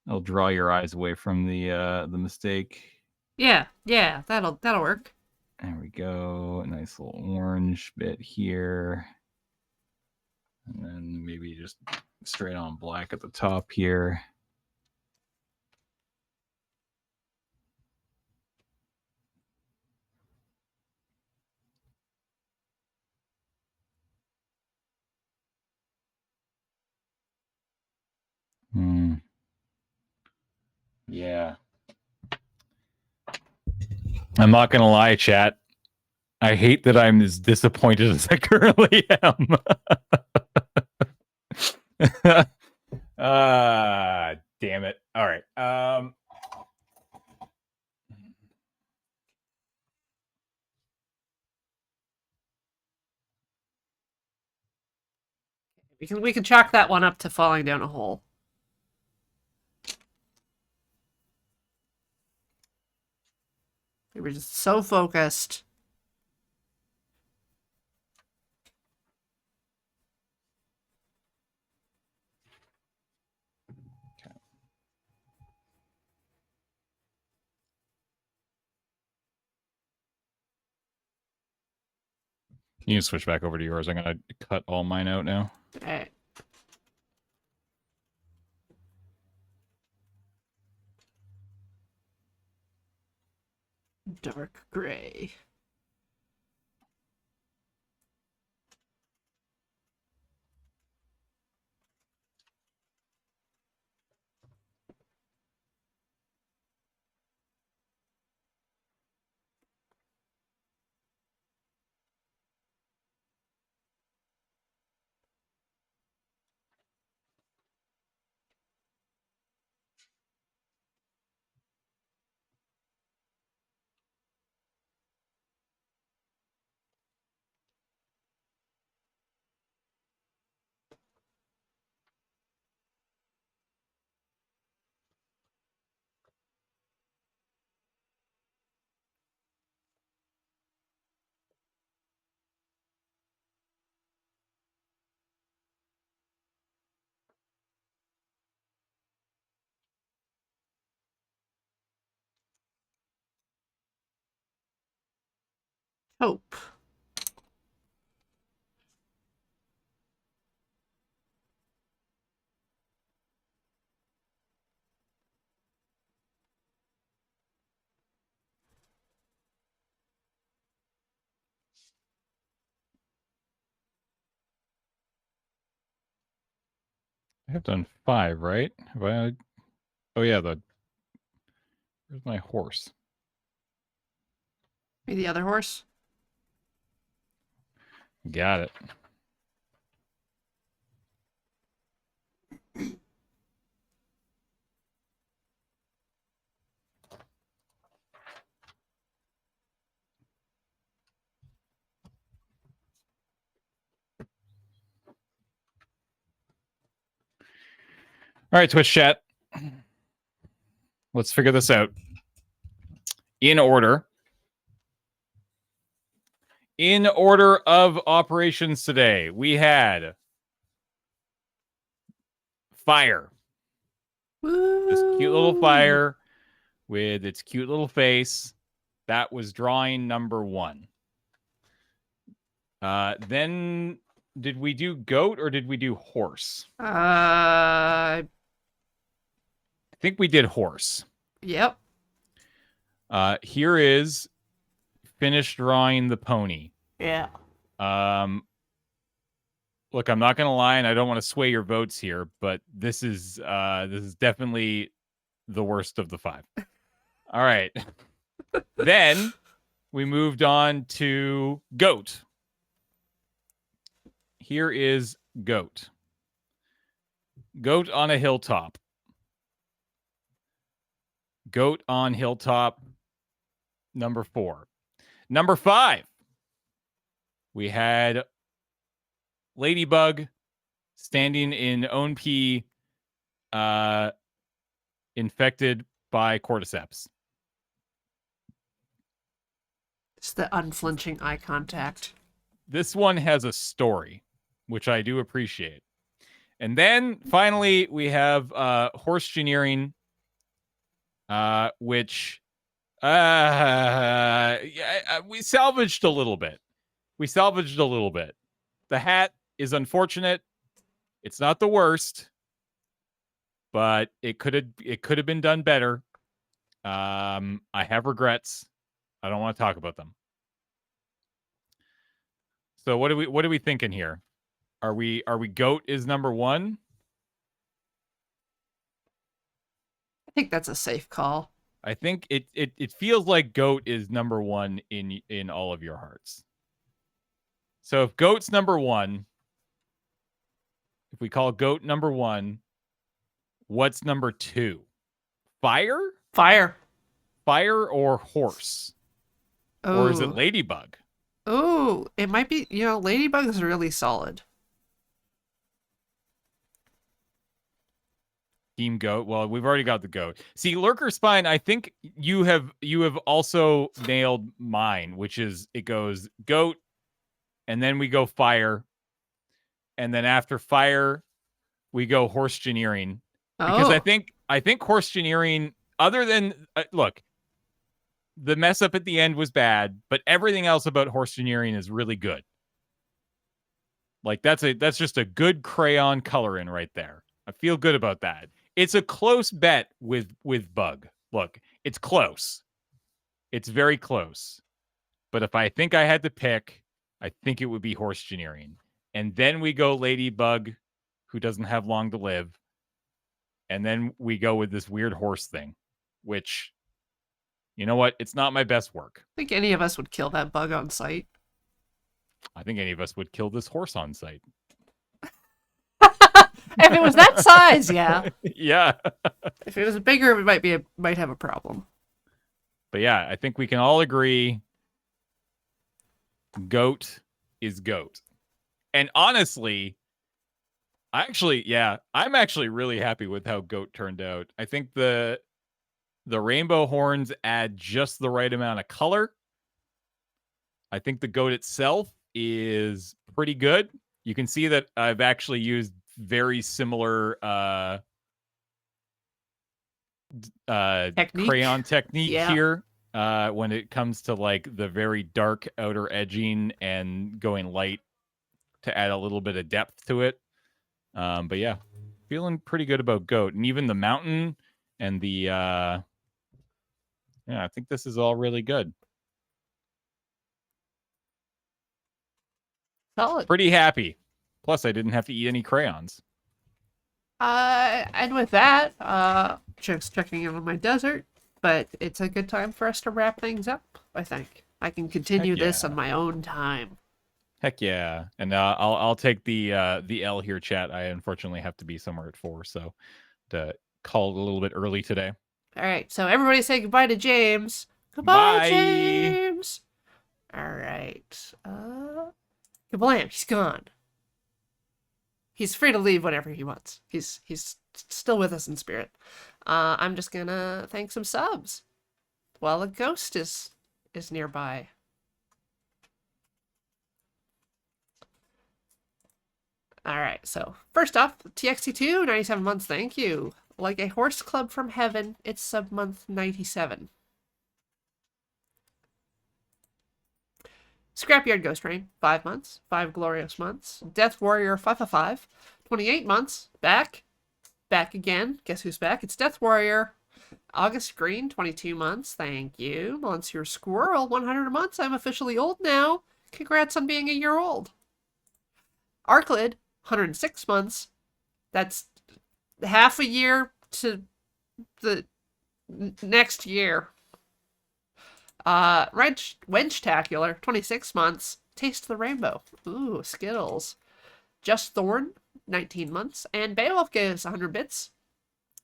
I'll draw your eyes away from the mistake. Yeah, yeah, that'll work. There we go. A nice little orange bit here. And then maybe just straight on black at the top here. Yeah. I'm not gonna lie, chat. I hate that I'm as disappointed as I currently am. Damn it. All right. We can chalk that one up to falling down a hole. We were just so focused. You can switch back over to yours. I'm gonna cut all mine out now. Alright. Dark gray. Hope. I have done 5, right? Have I? Oh yeah, where's my horse? Be the other horse. Got it. All right, Twitch chat. Let's figure this out. In order. In order of operations today, we had fire. This cute little fire with its cute little face. That was drawing number 1. Then did we do goat or did we do horse? I think we did horse. Yep. Here is finish drawing the pony. Yeah. Look, I'm not gonna lie, and I don't want to sway your votes here, but this is definitely the worst of the 5. All right. Then we moved on to goat. Here is goat. Goat on a hilltop. Goat on hilltop, number 4. Number 5, we had ladybug standing in own pee, infected by cordyceps. It's the unflinching eye contact. This one has a story, which I do appreciate. And then finally, we have horse engineering, which we salvaged a little bit. The hat is unfortunate. It's not the worst, but it could have been done better. I have regrets. I don't want to talk about them. So what are we thinking here? Are we goat is number 1? I think that's a safe call. I think it feels like goat is number 1 in all of your hearts. So if goat's number 1, if we call goat number 1, what's number 2? Fire? Fire. Fire or horse? Ooh. Or is it ladybug? Oh, it might be, ladybug is really solid. Team goat. Well, we've already got the goat. See, lurker spine, I think you have also nailed mine, which is it goes goat, and then we go fire, and then after fire, we go horse engineering. Because I think horse engineering, other than look, the mess up at the end was bad, but everything else about horse engineering is really good. Like that's just a good crayon color in right there. I feel good about that. It's a close bet with bug. Look, it's close. It's very close. But if I think I had to pick, I think it would be horse engineering. And then we go ladybug, who doesn't have long to live. And then we go with this weird horse thing, which, you know what? It's not my best work. I think any of us would kill that bug on sight. I think any of us would kill this horse on sight. If it was that size, yeah. Yeah. If it was bigger, it might have a problem. But yeah, I think we can all agree goat is goat. And honestly, I'm actually really happy with how goat turned out. I think the rainbow horns add just the right amount of color. I think the goat itself is pretty good. You can see that I've actually used very similar crayon technique here when it comes to like the very dark outer edging and going light to add a little bit of depth to it. But yeah, feeling pretty good about goat, and even the mountain and the yeah, I think this is all really good. Solid. Pretty happy. Plus, I didn't have to eat any crayons. And with that, just checking in on my desert, but it's a good time for us to wrap things up, I think. I can continue this yeah. on my own time. Heck yeah. And I'll take the L here, chat. I unfortunately have to be somewhere at 4, so to call it a little bit early today. All right, so everybody say goodbye to James. Goodbye, Bye. James. All right. Kablam, he's gone. He's free to leave whenever he wants. He's still with us in spirit. I'm just gonna thank some subs while a ghost is nearby. All right, so first off, TXT2, 97 months, thank you. Like a horse club from heaven, it's sub month 97. Scrapyard Ghost Rain, 5 months, 5 glorious months. Death Warrior 555, 28 months, back again. Guess who's back? It's Death Warrior. August Green, 22 months, thank you. Monsieur Squirrel, 100 months, I'm officially old now. Congrats on being a year old. Arclid, 106 months. That's half a year to the next year. Wenchtacular, 26 months. Taste the Rainbow. Ooh, Skittles. Just Thorn, 19 months. And Beowulf gives 100 bits.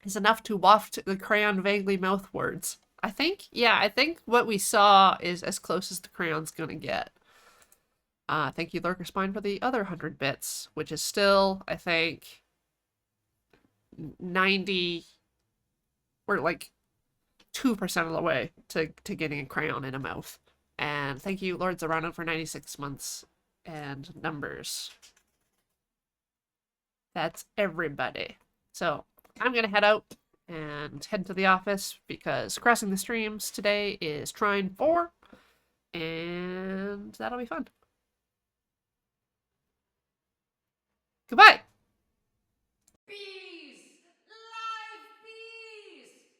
Is enough to waft the crayon vaguely mouthwards. I think what we saw is as close as the crayon's gonna get. Thank you, Lurker Spine, for the other 100 bits, which is still, I think, 90, or like 2% of the way to getting a crayon in a mouth. And thank you, Lord Zorano, for 96 months and numbers. That's everybody. So I'm going to head out and head to the office because crossing the streams today is Trine 4, and that'll be fun. Goodbye!